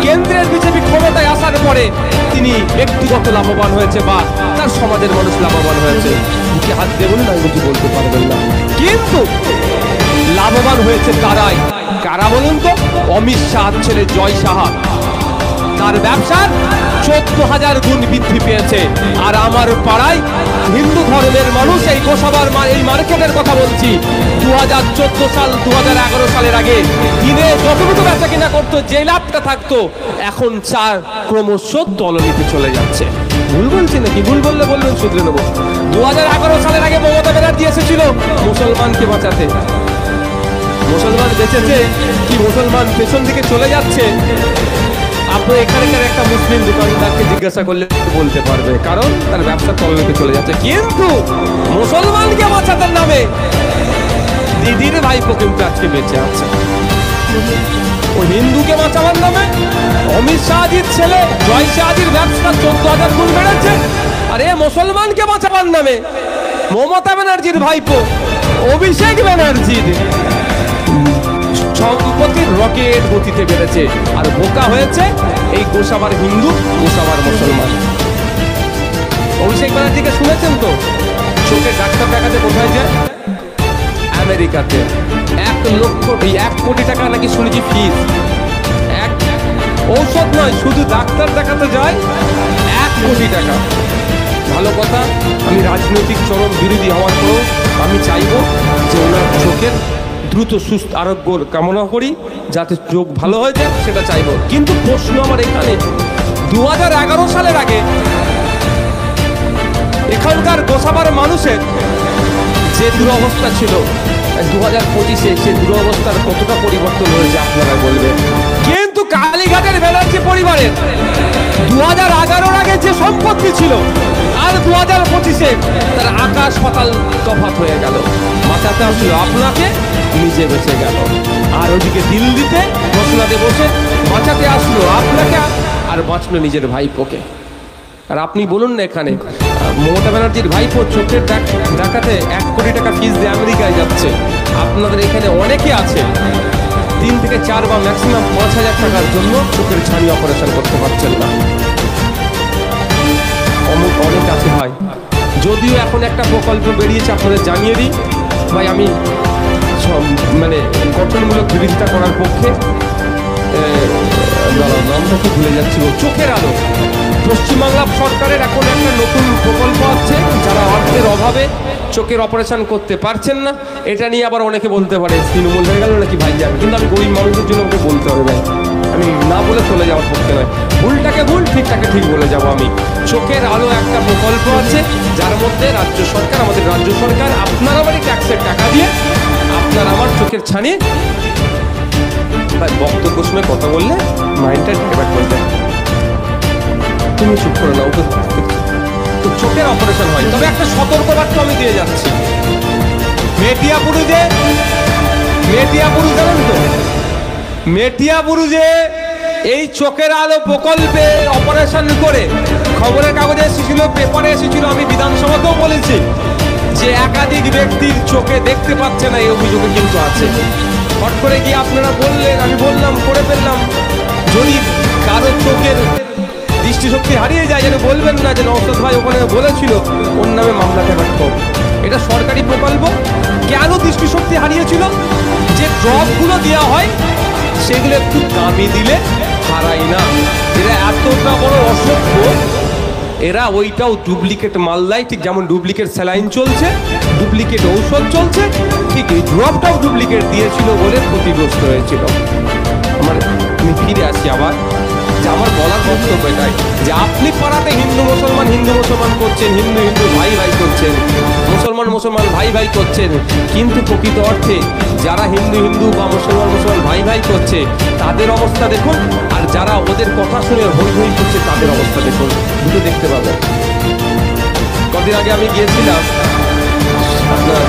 কেন্দ্রের বিজেপি ক্ষমতায় আসার পরে তিনি ব্যক্তিগত লাভবান হয়েছে বা তার সমাজের মানুষ লাভবান হয়েছে? বুকে হাত দিয়ে বলুন, আমি কিছু বলতে পারবেন না। কিন্তু লাভবান হয়েছে তারাই, কারা বলুন তো? অমিত শাহ ছেলে জয় সাহা, তার ব্যবসার 14,000 গুণ বৃদ্ধি পেয়েছে। আর আমার পাড়ায় হিন্দু ধর্মের মানুষ এই গোসাবার এই মার্কেটের কথা বলছি, 2014 সাল 2011 সালের আগে দিনে যতটুকু বেচা কিনা করতো, যে লাভটা থাকতো, এখন ক্রমশ তলনিতে চলে যাচ্ছে। ভুল বলছি নাকি? ভুল বললে বলবেন, শুধরে নেবো। 2011 সালের আগে মমতা ব্যানার্জি এসেছিল মুসলমানকে বাঁচাতে। মুসলমান বেঁচেছে কি মুসলমান পেছন দিকে চলে যাচ্ছে? আপনি এখানকার একটা মুসলিম দোকানদারকে জিজ্ঞাসা করলে বলতে পারবে, কারণ তার ব্যবসা তলনিতে চলে যাচ্ছে। কিন্তু মুসলমানকে বাঁচানোর নামে দিদির ভাইপো কিন্তু আজকে বেঁচে আছে। ও হিন্দুকে বাঁচাবার নামে অমিত শাহজির ছেলে জয় শাহজির ব্যবসা 14,000 গুণ বেড়েছে। আর এ মুসলমানকে বাঁচাবার নামে মমতা ব্যানার্জির ভাইপো অভিষেক ব্যানার্জির সম্পত্তির রকেট গতিতে বেড়েছে। আর বোকা হয়েছে এই গোসাবার হিন্দু, গোসাবার মুসলমান। অভিষেক ব্যানার্জিকে শুনেছেন তো? চোখে ডাক্তার দেখাতে কোথায় যায়? আমেরিকাতে। 1 কোটি টাকা নাকি শুনেছি ফিস। ঔষধ নয়, শুধু ডাক্তার দেখাতে যায় 1 কোটি টাকা। ভালো কথা, আমি রাজনৈতিক চরম বিরোধী হওয়ার পরেও আমি চাইব যে ওনার চোখের দ্রুত সুস্থ আরোগ্য কামনা করি। যাতে চোখ ভালো হয়ে যায় সেটা চাইবো। কিন্তু প্রশ্ন আমার এখানে, 2011 সালের আগে এখানকার গোসাবার মানুষের যে দুরবস্থা ছিল, 2025-এ সে দুরবস্থার কতটা পরিবর্তন হয়েছে আপনারা বলবেন। কিন্তু কালীঘাটের ব্যানার্জি পরিবারের 2011-র আগে যে সম্পত্তি ছিল আর 2025-এ তার আকাশ পাতাল তফাৎ হয়ে গেল। মাথাতে আসলো আপনাকে, নিজে বেঁচে গেল। আর ওদিকে দিল্লিতে ঘোষণাতে বসে বাঁচাতে আসলো আপনাকে, আর বাঁচলো নিজের ভাইপোকে। আর আপনি বলুন না, এখানে মমতা ব্যানার্জির ভাইপো চোখের দেখাতে 1 কোটি টাকা ফিস দিয়ে আমেরিকায় যাচ্ছে। আপনাদের এখানে অনেকে আছে 3 থেকে 4 বা ম্যাক্সিমাম 5,000 টাকার জন্য চোখের ছানি অপারেশন করতে পারছেন না। অনেক আছে ভাই। যদিও এখন একটা প্রকল্প বেরিয়েছে, আপনাদের জানিয়ে দিই ভাই, আমি মানে গঠনমূলক বিরোধিতা করার পক্ষে। নামটা কি ভুলে যাচ্ছি, চোখের আলো। পশ্চিমবাংলা সরকারের এখন একটা নতুন প্রকল্প আছে, যারা অর্থের অভাবে চোখের অপারেশন করতে পারছেন না। এটা নিয়ে আবার অনেকে বলতে পারে তৃণমূল হয়ে গেল নাকি ভাই যাবে, কিন্তু আমি গরিব মানুষের জন্য ওকে বলতে হবে ভাই, আমি না বলে চলে যাওয়ার পক্ষে নয়। ভুলটাকে ভুল, ঠিকটাকে ঠিক বলে যাবো আমি। চোখের আলো একটা প্রকল্প আছে, যার মধ্যে রাজ্য সরকার, আমাদের রাজ্য সরকার আপনার আমারই ট্যাক্সের টাকা দিয়ে আপনার আমার চোখের ছানি, ভাই বক্তব্য সময় কথা বললে মাইন্ডটা ডিভাইড করে দেয়। তুমি চুপ করে নাও, তো চোখের অপারেশন হয়। তবে একটা সতর্কবার্তা আমি দিয়ে যাচ্ছি, মেটিয়াপুরুজে জানেন তো, মেটিয়াপুরুজে এই চোখের আলো প্রকল্পে অপারেশন করে খবরের কাগজে এসেছিল, পেপারে এসেছিল, আমি বিধানসভাতেও বলেছি যে একাধিক ব্যক্তির চোখে দেখতে পাচ্ছে না, এই অভিযোগে কিন্তু আছে। হট করে গিয়ে আপনারা বললেন, আমি বললাম, করে ফেললাম। যদি কারো চোখের দৃষ্টিশক্তি হারিয়ে যায়, যেন বলবেন না যে নওশাদ ভাই ওখানে বলেছিল, ওর নামে মামলা ঠেকার ঠোক। এটা সরকারি প্রকল্প। কেন দৃষ্টিশক্তি হারিয়েছিল? যে ড্রপগুলো দেওয়া হয় সেগুলো একটু দামি দিলে হারাই না। এরা এতটা বড় অসভ্য, এরা ওইটাও ডুপ্লিকেট মাল দেয়। ঠিক যেমন ডুপ্লিকেট স্যালাইন চলছে, ডুপ্লিকেট ঔষধ চলছে, ঠিক এই ড্রপটাও ডুপ্লিকেট দিয়েছিল বলে ক্ষতিগ্রস্ত হয়েছিল। আমি ফিরে আসি আবার, যে আমার বলার বক্তব্য এটাই যে আপনি পাড়াতে হিন্দু মুসলমান করছেন, হিন্দু ভাই করছেন, মুসলমান ভাই করছেন, কিন্তু প্রকৃত অর্থে যারা হিন্দু বা মুসলমান ভাই করছে তাদের অবস্থা দেখুন, আর যারা ওদের কথা শুনে হই হই করছে তাদের অবস্থা দেখুন, দুটো দেখতে পাবেন। কদিন আগে আমি গিয়েছিলাম আপনার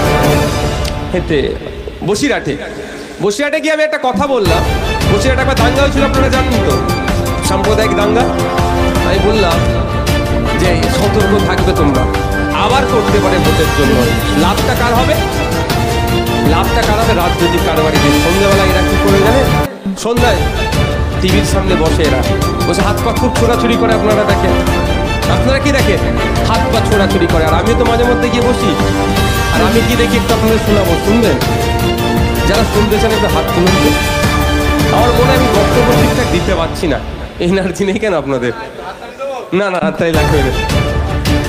বসিরহাটে গিয়ে আমি একটা কথা বললাম। বসিরহাটে একটা দাঙ্গা হয়েছিল, আপনারা জানেন তো, সাম্প্রদায়িক দাঙ্গা। আমি বললাম যে সতর্ক থাকবে তোমরা, আবার করতে পারে ভোটের জন্য। লাভটা কার হবে? রাজনৈতিক কারবারিদের। সন্ধ্যাবেলা এরা কি করে জানেন? সন্ধ্যায় টিভির সামনে বসে হাত পা খুব ছোড়াছুড়ি করে। আপনারা কি দেখেন? হাত পা ছোড়াছুড়ি করে। আর আমিও তো মাঝে মধ্যে গিয়ে বসি, আর আমি কি দেখি একটু আপনাদের শোনাবো, শুনবেন? যারা শুনতে চান একটু হাত তুলুন। আমার মনে হয় আমি বক্তব্য ঠিকঠাক দিতে পারছি না, এনার্জি নেই কেন আপনাদের? না তাই লাগবে,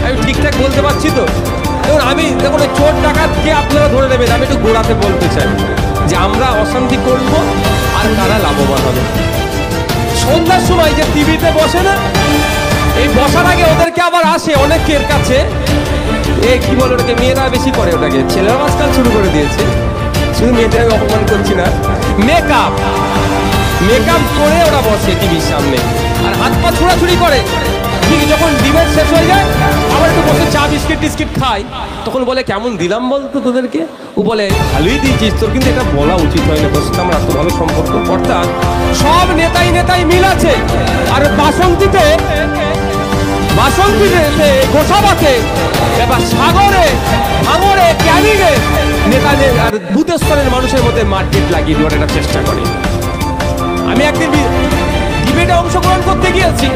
আমি ঠিকঠাক বলতে পারছি তো। দেখুন, আমি দেখুন চোর ডাকাতকে আপনারা ধরে নেবেন, আমি একটু গোড়াতে বলতে চাই যে আমরা অশান্তি করবো আর কারা লাভবান হবে। সন্ধ্যার সময় যে টিভিতে বসে না, এই বসার আগে ওদেরকে আবার আসে অনেকের কাছে, কি বলে ওটাকে, মেয়েরা বেশি করে ওটাকে, ছেলেরা আজকাল শুরু করে দিয়েছে, শুধু মেয়েদের আমি অপমান করছি না, মেকআপ করে ওরা বসে টিভির সামনে আর হাত পা ছোড়াছুড়ি করে। ঠিক যখন ডিবেট শেষ হয়ে যায় আবার একটু বসে চা বিস্কিট খায়, তখন বলে কেমন দিলাম বলতো তোদেরকে? ও বলে ভালোই দিয়েছিস, তোর কিন্তু এটা বলা উচিত হয় না, তোর সাথে আমার এত ভালো সম্পর্ক। অর্থাৎ সব নেতাই মিল আছে। আর বাসন্তীতে গোসাবাতে, এবার সাগরে, ভাঙরে, ক্যানিংয়ে নেতাদের আর বুথ স্তরের মানুষের মধ্যে মারপিট লাগিয়ে দেওয়ার একটা চেষ্টা করে। আমি একদিন ডিবেটে অংশগ্রহণ করতে গিয়েছি,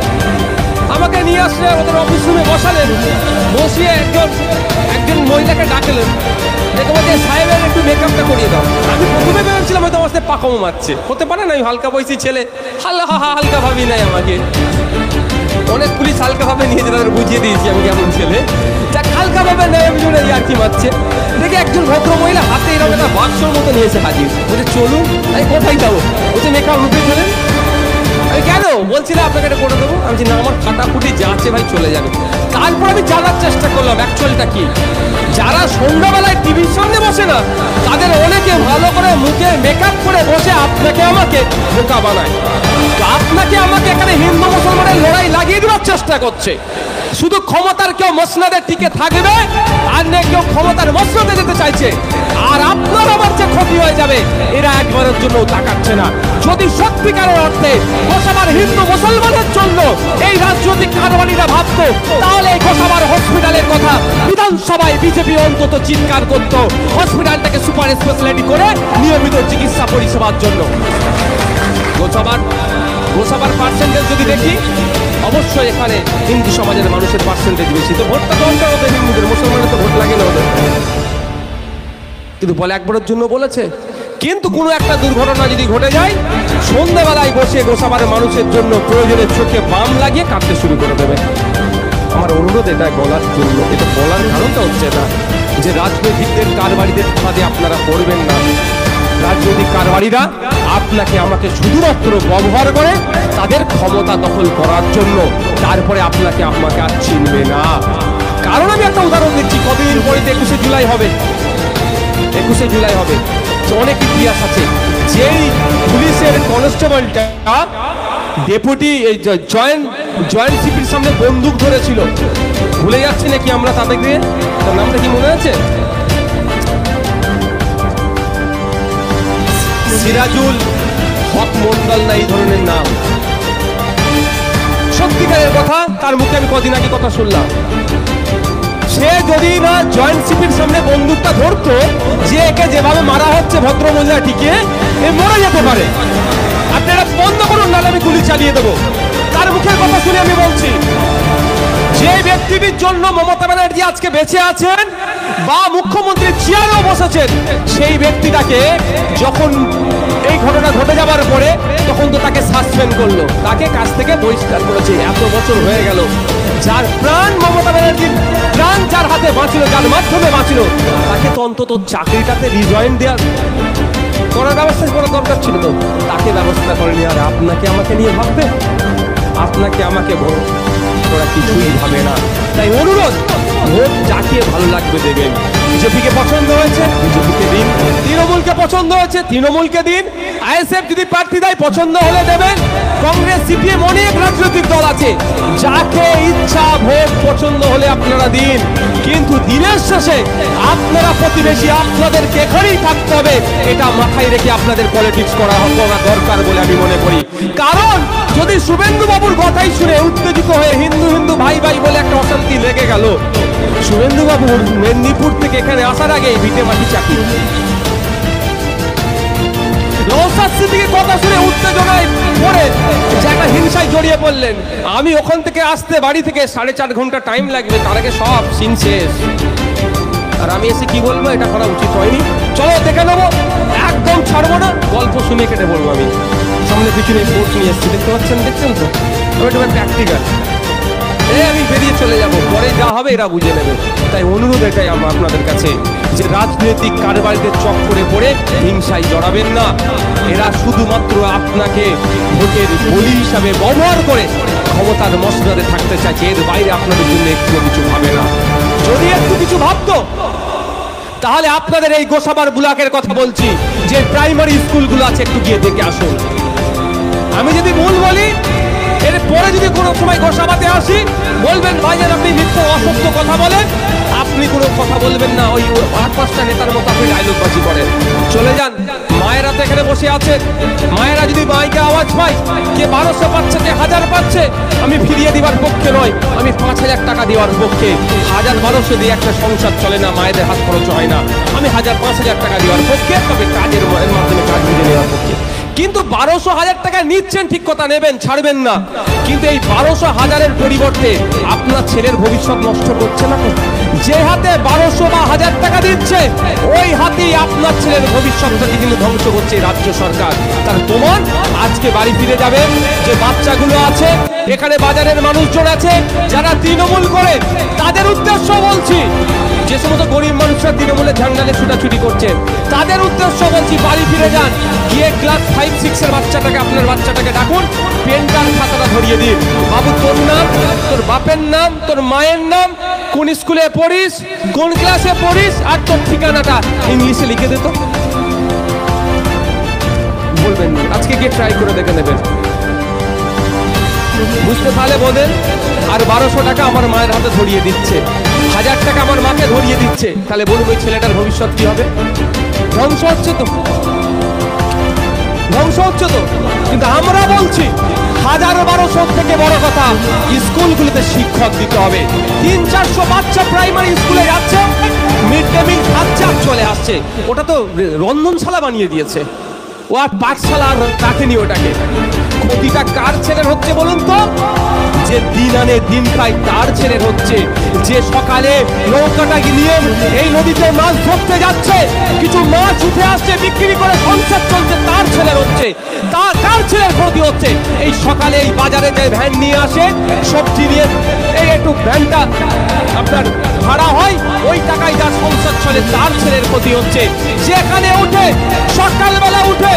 আমাকে নিয়ে আসলে ওদের অফিস রুমে বসালেন, বসিয়ে একজন মহিলাকে ডাকলেন, দেখে বলছে সাহেবের একটু মেকআপটা করিয়ে দাও। আমি প্রথমে ভেবেছিলাম হয়তো আমার সাথে পাকামো মারছে, হতে পারে না, আমি হালকা বয়সী ছেলে, হালকা ভাবি নাই আমাকে। অনেক পুলিশ হালকা ভাবে নিয়ে যেতে বুঝিয়ে দিয়েছি আমি কেমন ছেলে, হালকা ভাবে নেমে জুড়ে ইয়ার্কি মারছে, দেখে একজন ভদ্র মহিলা হাতে এরকম একটা বাক্সর মতো নিয়েছে হাজির, বলছে চলুন। আমি কোথায় যাবো? বলছে মেকআপ রুপে চলেন। আমি কেন? বলছি না আপনাকে এটা করে দেবো। আমি না, আমার ফাটাফুটি যা আছে ভাই চলে যাবে। তারপর আমি জানার চেষ্টা করলাম অ্যাকচুয়ালটা কি। যারা সন্ধ্যাবেলায় টিভির সামনে বসে না, তাদের অনেকে ভালো করে মুখে মেকআপ করে বসে আপনাকে আমাকে বোকা বানায়। আপনাকে আমাকে এখানে হিন্দু মুসলমানের লড়াই লাগিয়ে দেওয়ার চেষ্টা করছে। শুধু ক্ষমতার কেউ মসনদে টিকে থাকবে, আর না কেউ ক্ষমতার মসনদে যেতে চাইছে। আর আপনার আমার যে ক্ষতি হয়ে যাবে, এরা একবারের জন্য তাকাচ্ছে না। যদি সত্যিকারের অর্থে গোসাবার হিন্দু মুসলমানের জন্য এই রাজনৈতিক কারবারিরা ভাবতো, তাহলে এই গোসাবার হসপিটালের কথা বিধানসভায় বিজেপি অন্তত চিৎকার করতো, হসপিটালটাকে সুপার স্পেশালিটি করে নিয়মিত চিকিৎসা পরিষেবার জন্য। গোসাবার পার্সেন্টেজ যদি দেখি, অবশ্যই এখানে হিন্দু সমাজের মানুষের পার্সেন্টেজ বেশি। তো ভোটটা দরকার হবে হিন্দুদের, মুসলমানের তো ভোট লাগে না ওদের। কিন্তু বলে একবারের জন্য বলেছে। কিন্তু কোনো একটা দুর্ঘটনা যদি ঘটে যায়, সন্ধ্যাবেলায় বসে গোসাবারের মানুষের জন্য প্রয়োজনের চোখে বাম লাগিয়ে কাঁদতে শুরু করে দেবে। আমার অনুরোধ এটা বলার জন্য, এটা বলার কারণটা হচ্ছে না যে রাজনৈতিকদের কারবারিদের ফাঁদে আপনারা পড়বেন না। রাজনৈতিক কারবারিরা আপনাকে আমাকে শুধুমাত্র ব্যবহার করে তাদের ক্ষমতা দখল করার জন্য, তারপরে আপনাকে আমাকে আর চিনবে না। কারণ আমি একটা উদাহরণ দিচ্ছি, কদিন পরে 21শে জুলাই হবে। 21শে জুলাই হবে, অনেক ইতিহাস আছে। যেই পুলিশের কনস্টেবলটা ডেপুটি জয়েন্ট সিপির সামনে বন্দুক ধরেছিল, ভুলে যাচ্ছি নাকি আমরা তাদেরকে, তার নামটা কি মনে আছে? সিরাজুল হক মন্ডল না এই ধরনের নাম। সত্যিকারের কথা, তার মুখে আমি কদিন আগে কথা শুনলাম। সে যদি না জয়েন্ট সিপির সামনে বন্দুকটা ধরতো, যে একে যেভাবে মারা হচ্ছে ভদ্র মহিলাটিকে, এ মরে যেতে পারে। আপনারা বন্ধ করুন, নাহলে আমি গুলি চালিয়ে দেবো। তার মুখের কথা শুনে আমি বলছি, যে ব্যক্তিটির জন্য মমতা ব্যানার্জি আজকে বেঁচে আছেন বা মুখ্যমন্ত্রী চেয়ারেও বসেছেন, সেই ব্যক্তিটাকে যখন এই ঘটনা ঘটে যাবার পরে, তখন তো তাকে সাসপেন্ড করলো, তাকে কাছ থেকে বহিষ্কার করেছে। এত বছর হয়ে গেল, যার প্রাণ মমতা ব্যানার্জির প্রাণ যার হাতে বাঁচল, যার মাধ্যমে বাঁচল, তাকে তো অন্তত চাকরিটাতে রিজয়েন দেওয়ার করার ব্যবস্থা করার দরকার ছিল। তো তাকে ব্যবস্থা করেনি। আর আপনাকে আমাকে নিয়ে ভাববে? আপনাকে আমাকে ওরা কিছুই ভাবে না। তাই অনুরোধ, ভোট যাকে ভালো লাগবে দেবেন। বিজেপিকে পছন্দ হয়েছে বিজেপিকে দিন, তৃণমূলকে পছন্দ হয়েছে তৃণমূলকে দিন, আইএসএফ যদি প্রার্থী দেয় পছন্দ হলে দেবেন। কংগ্রেস সিপিএম অনেক রাজনৈতিক দল আছে, যাকে ইচ্ছা ভোট পছন্দ হলে আপনারা দিন। কিন্তু দিনের শেষে আপনারা প্রতিবেশী, আপনাদেরকে এখানেই থাকতে হবে। এটা মাথায় রেখে আপনাদের পলিটিক্স করা দরকার বলে আমি মনে করি। কারণ যদি শুভেন্দু বাবুর কথাই শুনে উত্তেজিত হয়ে হিন্দু হিন্দু ভাই ভাই বলে একটা অশান্তি লেগে গেল, শুভেন্দু বাবু মেদিনীপুর থেকে এখানে আসার আগে ভিটে মাটি চাকরি, কথা শুনে উত্তেজনায় পড়ে একটা হিংসায় জড়িয়ে পড়লেন। আমি ওখান থেকে আসতে বাড়ি থেকে 4.5 ঘন্টা টাইম লাগবে, তার আগে সব সিন শেষ। আর আমি এসে কি বলবো, এটা করা উচিত হয়নি, চলো দেখে নেবো, একদম ছাড়বো না, গল্প শুনে কেটে বলবো। আমি সামনে পিছনে স্পোর্টস নিয়ে এসেছি, দেখতে পাচ্ছেন, দেখছেন তো, এটা প্র্যাকটিক্যাল। আমি বেরিয়ে চলে যাব, পরে যা হবে এরা বুঝে নেবে। তাই অনুরোধ এটাই আমার আপনাদের কাছে, যে রাজনৈতিক কারবারিদের চক্করে পড়ে হিংসায় জড়াবেন না। এরা শুধুমাত্র আপনাকে ভোটের বলি হিসাবে ব্যবহার করে ক্ষমতার মসনদে থাকতে চাইছে, এর বাইরে আপনাদের জন্য একটু কিছু ভাবে না। যদি একটু কিছু ভাবতো, তাহলে আপনাদের এই গোসাবার ব্লকের কথা বলছি, যে প্রাইমারি স্কুলগুলো আছে, একটু গিয়ে দেখে আসুন। আমি যদি ভুল বলি, এরপরে যদি কোনো সময় গোসাবাতে আসি, বলবেন ভাইজান আপনি মিথ্যা অসত্য কথা বলেন, আপনি কোনো কথা বলবেন না, ওই 8-5টা নেতার মতো আপনি ডায়লগবাজি করেন, চলে যান। মায়েরা তো এখানে বসে আছেন, মায়েরা যদি মাইকে আওয়াজ পায়, কে 1200 পাচ্ছে, কে 1000 পাচ্ছে, আমি ফিরিয়ে দিবার পক্ষে নয়, আমি 5000 টাকা দেওয়ার পক্ষে। 1000-1200 দিয়ে একটা সংসার চলে না, মায়েদের হাত খরচ হয় না। আমি 1000-5000 টাকা দেওয়ার পক্ষে, তবে কাজের মাধ্যমে কাজ বুঝে নেওয়ার পক্ষে। কিন্তু 1200-1000 টাকা নিচ্ছেন, ঠিক কথা, নেবেন, ছাড়বেন না। কিন্তু এই 1200-1000-এর পরিবর্তে আপনার ছেলের ভবিষ্যৎ নষ্ট করছে না তো? যে হাতে 1200 বা 1000 টাকা দিচ্ছে, ওই হাতেই আপনার ছেলের ভবিষ্যৎটাকে কিন্তু ধ্বংস করছে রাজ্য সরকার। তার প্রমাণ আজকে বাড়ি ফিরে যাবেন যে বাচ্চাগুলো আছে, এখানে বাজারের মানুষজন আছে যারা তৃণমূল করে, তাদের উদ্দেশ্য বলছি, যে সমস্ত গরিব মানুষরা তৃণমূলের ঝান্ডালে ছুটাছুটি করছে তাদের উদ্দেশ্য বলছি, বাড়ি ফিরে যান, গিয়ে ক্লাস 5-6 এর বাচ্চাটাকে, আপনার বাচ্চাটাকে ডাকুন, পেনটার খাতাটা ধরিয়ে দিন, বাবু তোর নাম, তোর বাপের নাম, তোর মায়ের নাম, কোন স্কুলে পড়িস, কোন ক্লাসে পড়িস, আর তোর ঠিকানাটা ইংলিশে লিখে দিত। বলবেন আজকে গিয়ে ট্রাই করে দেখে নেবেন, বুঝতে পারলে বলেন। আর 1200 টাকা আমার মায়ের হাতে ধরিয়ে দিচ্ছে, 1000 টাকা আমার মাকে ধরিয়ে দিচ্ছে, তাহলে বলবো ওই ছেলেটার ভবিষ্যৎ কি হবে? ধ্বংস হচ্ছে তো, ধ্বংস হচ্ছে তো। কিন্তু আমরা বলছি 1000-1200 থেকে বড় কথা, স্কুলগুলোতে শিক্ষক দিতে হবে। 300-400 বাচ্চা প্রাইমারি স্কুলে যাচ্ছে, মিড ডে মিল খাচ্ছে আর চলে আসছে, ওটা তো রন্ধনশালা বানিয়ে দিয়েছে, ও আর পাঠশালা আর রাখেনি ওটাকে। ক্ষতিটা কার ছেলের হচ্ছে বলুন তো? যে দিন আনে দিন খায় তার ছেলের হচ্ছে, যে সকালে নৌকাটা নিয়ে এই নদীতে মাছ ধরতে যাচ্ছে, কিছু মাছ উঠে আসছে, বিক্রি করে সংসার চলছে, তার ছেলের হচ্ছে। কার ছেলের ক্ষতি হচ্ছে? এই সকালে এই বাজারে যে ভ্যান নিয়ে আসে সবজি নিয়ে, এই একটু ভ্যানটা আপনার ভাড়া হয়, ওই টাকায় যার সংসার চলে, তার ছেলের ক্ষতি হচ্ছে। যেখানে উঠে সকালবেলা উঠে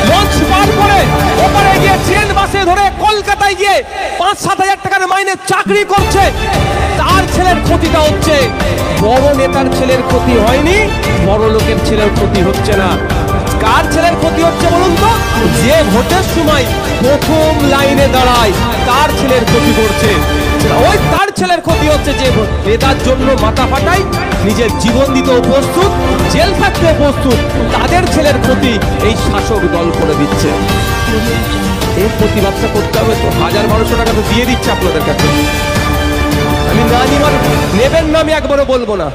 লঞ্চ পার করে ওপারে গিয়ে ট্রেন বাসে ধরে কলকাতায় গিয়ে 5-7 হাজার টাকার মাইনে চাকরি করছে, তার ছেলের ক্ষতিটা হচ্ছে। বড় নেতার ছেলের ক্ষতি হয়নি, বড় লোকের ছেলের ক্ষতি হচ্ছে না। কার ছেলের ক্ষতি হচ্ছে বলুন তো? যে ভোটের সময় প্রথম লাইনে দাঁড়ায় তার ছেলের ক্ষতি করছে, ওই তার ছেলের ক্ষতি হচ্ছে। যে নেতার জন্য মাথা ফাটায়, নিজের জীবন দিতে প্রস্তুত, জেল থাকতে প্রস্তুত, তাদের ছেলের ক্ষতি এই শাসক দল করে দিচ্ছে। এই প্রতিবাদটা করতে হবে তো। 1000-1200 টাকা তো দিয়ে দিচ্ছে আপনাদের কাছে, আমি না নিবার নেবেন না, আমি একবারও বলবো না,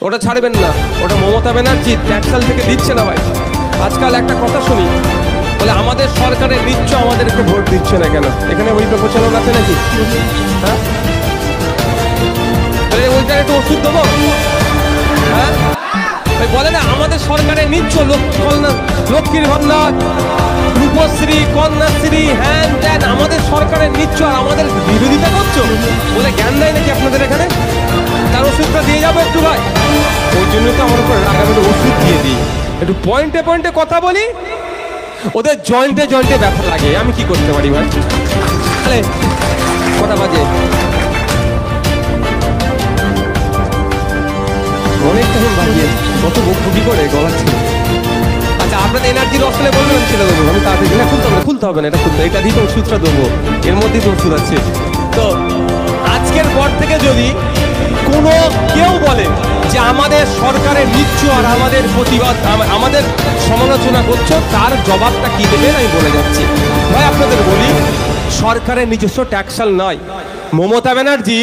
ওটা ছাড়বেন না, ওটা মমতা ব্যানার্জি ট্যাক্সাল থেকে দিচ্ছে না ভাই। আজকাল একটা কথা শুনি, বলে আমাদের সরকারের নিচ্ছ, আমাদেরকে ভোট দিচ্ছে না কেন? এখানে ওই প্রচলন আছে নাকি? হ্যাঁ, ওইটার একটু ওষুধ দেবো? হ্যাঁ, বলে না আমাদের সরকারের নিচ্ছ, লক্ষ্মীর ভান্ডার, রূপশ্রী, কন্যাশ্রী, হ্যান ত্যান, আমাদের সরকারের নিচ্ছ আর আমাদের বিরোধিতা করছো বলে জ্ঞান দেয় নাকি আপনাদের এখানে? তার ওষুধটা দিয়ে যাবো একটু ভাই, ওই জন্য তো আমার উপর রাগ, আমি ওষুধ দিয়ে দিই, একটু পয়েন্টে পয়েন্টে কথা বলি, ওদের জয়েন্টে জয়েন্টে ব্যথা লাগে, আমি কি করতে পারি ভাই? তাহলে কটা বাজে? অনেক টাইম বাজিয়ে কত বকবুকি করে গলাচ্ছে। আচ্ছা, আপনাদের এনার্জির অসলে বলবেন ছেলে দেবো, আমি তাড়াতাড়ি না, খুলতে হবে না, এটা খুলতে, এটা দিয়ে তো ওষুধটা দেবো, এর মধ্যেই তো ওষুধ আছে। তো আজকের পর থেকে যদি কোনো কেউ বলে যে আমাদের সরকারের নিচ্ছ আর আমাদের প্রতিবাদ, আমাদের সমালোচনা করছো, তার জবাবটা কি দেবেন আমি বলে যাচ্ছি ভাই। আপনাদের বলি, সরকারের নিজস্ব ট্যাক্সাল নয়, মমতা ব্যানার্জি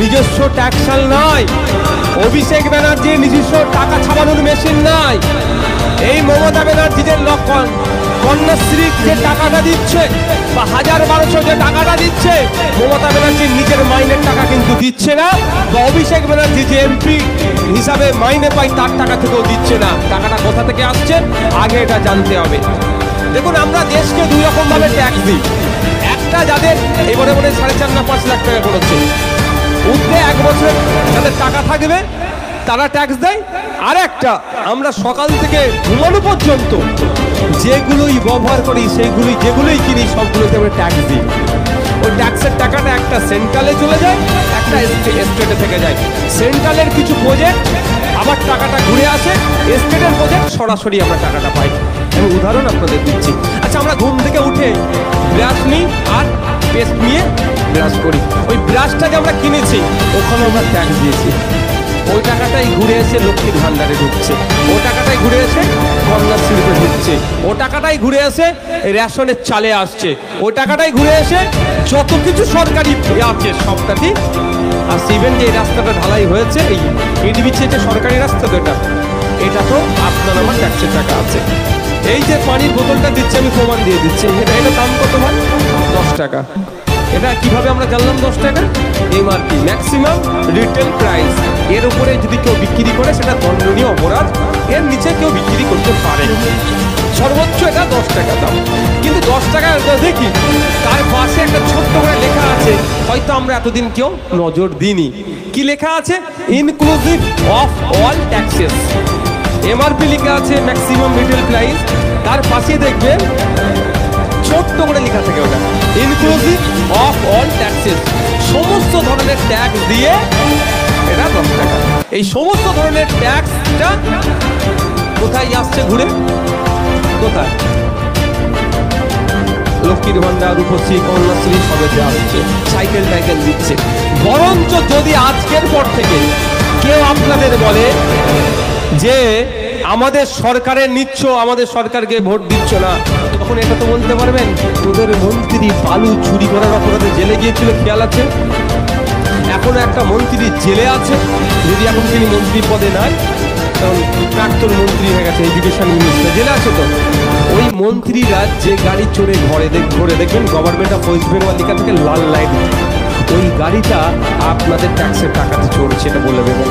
নিজস্ব ট্যাক্সাল নয়, অভিষেক ব্যানার্জির নিজস্ব টাকা ছাপানোর মেশিন নাই। এই মমতা ব্যানার্জি যে কন্যাশ্রী যে টাকাটা দিচ্ছে বা 1000-1200 যে টাকাটা দিচ্ছে, মমতা ব্যানার্জির নিজের মাইনের টাকা কিন্তু দিচ্ছে না, বা অভিষেক ব্যানার্জি যে এমপি হিসাবে মাইনে পায় তার টাকা থেকেও দিচ্ছে না। টাকাটা কোথা থেকে আসছে আগে এটা জানতে হবে। দেখুন, আমরা দেশকে 2 রকম ভাবে ট্যাক্স দিই। একটা যাদের এবারে 4.5 না 5 লাখ টাকা করেছে, উঠতে 1 বছর যাদের টাকা থাকবে তারা ট্যাক্স দেয়। আর একটা, আমরা সকাল থেকে ঘুমানো পর্যন্ত যেগুলোই ব্যবহার করি, সেইগুলোই যেগুলোই কিনি, সবগুলোতে আমরা ট্যাক্স দিই। ওই ট্যাক্সের টাকাটা একটা সেন্ট্রালে চলে যায়, একটা স্টেটে থেকে যায়। সেন্ট্রালের কিছু প্রজেক্ট আবার টাকাটা ঘুরে আসে, স্টেটের প্রজেক্ট সরাসরি আমরা টাকাটা পাই। আমি উদাহরণ আপনাদের দিচ্ছি। আচ্ছা, আমরা ঘুম থেকে উঠে ব্রাশ নিই আর পেস্ট নিয়ে ব্রাশ করি, ওই ব্রাশটা যে আমরা কিনেছি ওখানে আমরা ট্যাক্স দিয়েছি। ওই টাকাটাই ঘুরে এসে লক্ষ্মীর ভান্ডারে ঢুকছে, ও টাকাটাই ঘুরে এসে কন্যাশ্রীতে ঢুকছে, ও টাকাটাই ঘুরে এসে রেশনের চালে আসছে, ওই টাকাটাই ঘুরে এসে যত কিছু সরকারি আছে সবটাতেই আসছে। ইভেন যে এই রাস্তাটা ঢালাই হয়েছে, এই ইট বিছিয়েছে সরকারি রাস্তা, তো এটা তো আপনার আমার ট্যাক্সের টাকা আছে। এই যে পানির বোতলটা দিচ্ছে, আমি প্রমাণ দিয়ে দিচ্ছি, এটা দাম কত ভাই? 10 টাকা। এটা কিভাবে আমরা জানলাম 10 টাকা? এমআরপি, ম্যাক্সিমাম রিটেল প্রাইস, এর উপরে যদি কেউ বিক্রি করে সেটা দণ্ডনীয় অপরাধ, এর নিচে কেউ বিক্রি করতে পারে। সর্বোচ্চ এটা 10 টাকা দাম। কিন্তু 10 টাকা দেখি তার পাশে একটা ছোট্ট করে লেখা আছে, হয়তো আমরা এতদিন কেউ নজর দিইনি। কি লেখা আছে? Inclusive of all taxes. MRP লেখা আছে, ম্যাক্সিমাম রিটেল প্রাইস, তার পাশে দেখবেন ছোট্ট করে লেখা থাকে ওটা ইনক্লুসিভ অফ অল ট্যাক্সেস, সমস্ত ধরনের ট্যাক্স দিয়ে এটা 10 টাকা। এই সমস্ত ধরনের ট্যাক্সটা কোথায় আসছে ঘুরে? কোথায়? লক্ষ্মীর ভান্ডার, রূপশ্রী, কন্যাশ্রী সবেতে আসছে, সাইকেল টাইকেল দিচ্ছে। বরঞ্চ যদি আজকের পর থেকে কেউ আপনাদের বলে যে আমাদের সরকারের নিচ্ছ, আমাদের সরকারকে ভোট দিচ্ছ না, তখন এটা তো বলতে পারবেন তোদের মন্ত্রী বালু চুরি করার অপরাধে জেলে গিয়েছিল, খেয়াল আছে? এখনো একটা মন্ত্রী জেলে আছে, যদি এখন তিনি মন্ত্রী পদে নাই, কারণ প্রাক্তন মন্ত্রী হয়ে গেছে, এডুকেশন মিনিস্টার, জেলে আছে তো। ওই মন্ত্রীরা যে গাড়ি চড়ে ঘরে দেখবেন গভর্নমেন্ট অফ ওয়েস্ট বেঙ্গল লেখা থেকে লাল লাইট, ওই গাড়িটা আপনাদের ট্যাক্সের টাকাতে চড়ছে, এটা বলে দেবেন।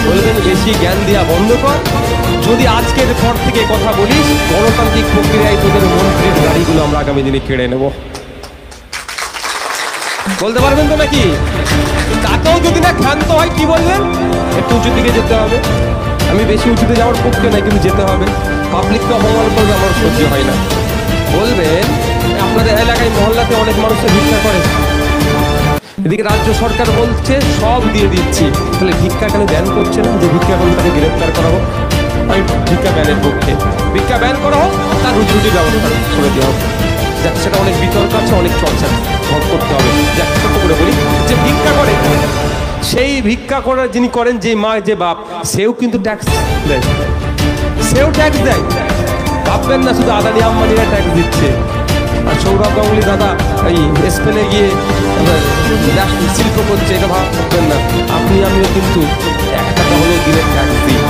বলবেন বেশি জ্ঞান দেওয়া বন্ধ কর, যদি আজকের পর থেকে কথা বলিস গণতান্ত্রিক প্রক্রিয়ায় তোদের মন্ত্রীর গাড়িগুলো আমরা আগামী দিনে কেড়ে নেব। বলতে পারবেন তো নাকি? তাতেও যদি না ক্ষান্ত হয়, কি বলবেন? একটু উঁচুর দিকে যেতে হবে। আমি বেশি উঁচুতে যাওয়ার পক্ষে নাই, কিন্তু যেতে হবে। পাবলিককে অপমান করবে আমার সহ্য হয় না। বলবেন আপনাদের এলাকায় মহল্লাতে অনেক মানুষের ভিক্ষা করে, এদিকে রাজ্য সরকার বলছে সব দিয়ে দিচ্ছি, তাহলে ভিক্ষা কেন ব্যান করছে না? যে ভিক্ষা করলে তাকে গ্রেফতার করা হোক। আমি ভিক্ষা ব্যানের পক্ষে, ভিক্ষা ব্যান করা হোক, তার রুজিরুটির ব্যবস্থা করে দেওয়া হোক। যাক, সেটা অনেক বিতর্ক আছে, অনেক চর্চা করতে হবে। যাক, ছোট্ট করে বলি যে ভিক্ষা করে, সেই ভিক্ষা করার যিনি করেন, যে মা যে বাপ, সেও কিন্তু ট্যাক্স দেয়, সেও ট্যাক্স দেয়। ভাববেন না শুধু আদানি আম্বানিরা ট্যাক্স দিচ্ছে। আর সৌরভ গাঙ্গুলি দাদা এই স্পেনে গিয়ে শিল্প করছে, এটা ভাববেন না। আপনি আমিও কিন্তু 1 টাকা হলেও দিনের ট্যাক্স দিই।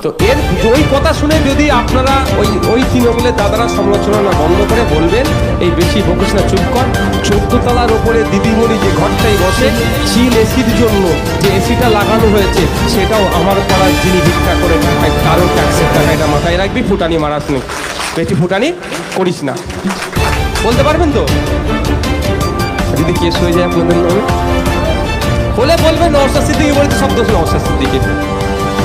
তো এর ওই কথা শুনে যদি আপনারা ওই তৃণমূলের দাদারা সমালোচনা না বন্ধ করে বলবেন এই বেশি বকিস না, চুপ কর। 14 তলার ওপরে দিদিমণি যে ঘরটাই বসে, চিল এসির জন্য যে এসিটা লাগানো হয়েছে, সেটাও আমার পাড়ার যিনি ভিক্ষা করে খায় তারও ট্যাক্সের টাকা। এটা মাথায় রাখবি, ফুটানি মারাস নি, বেশি ফুটানি করিস না। বলতে পারবেন তো? যদি কেস হয়ে যায় আপনাদের নামে, হলে বলবেন নওশাদ সিদ্দিকী বলেছে, সব দোষ নওশাদ সিদ্দিকীর।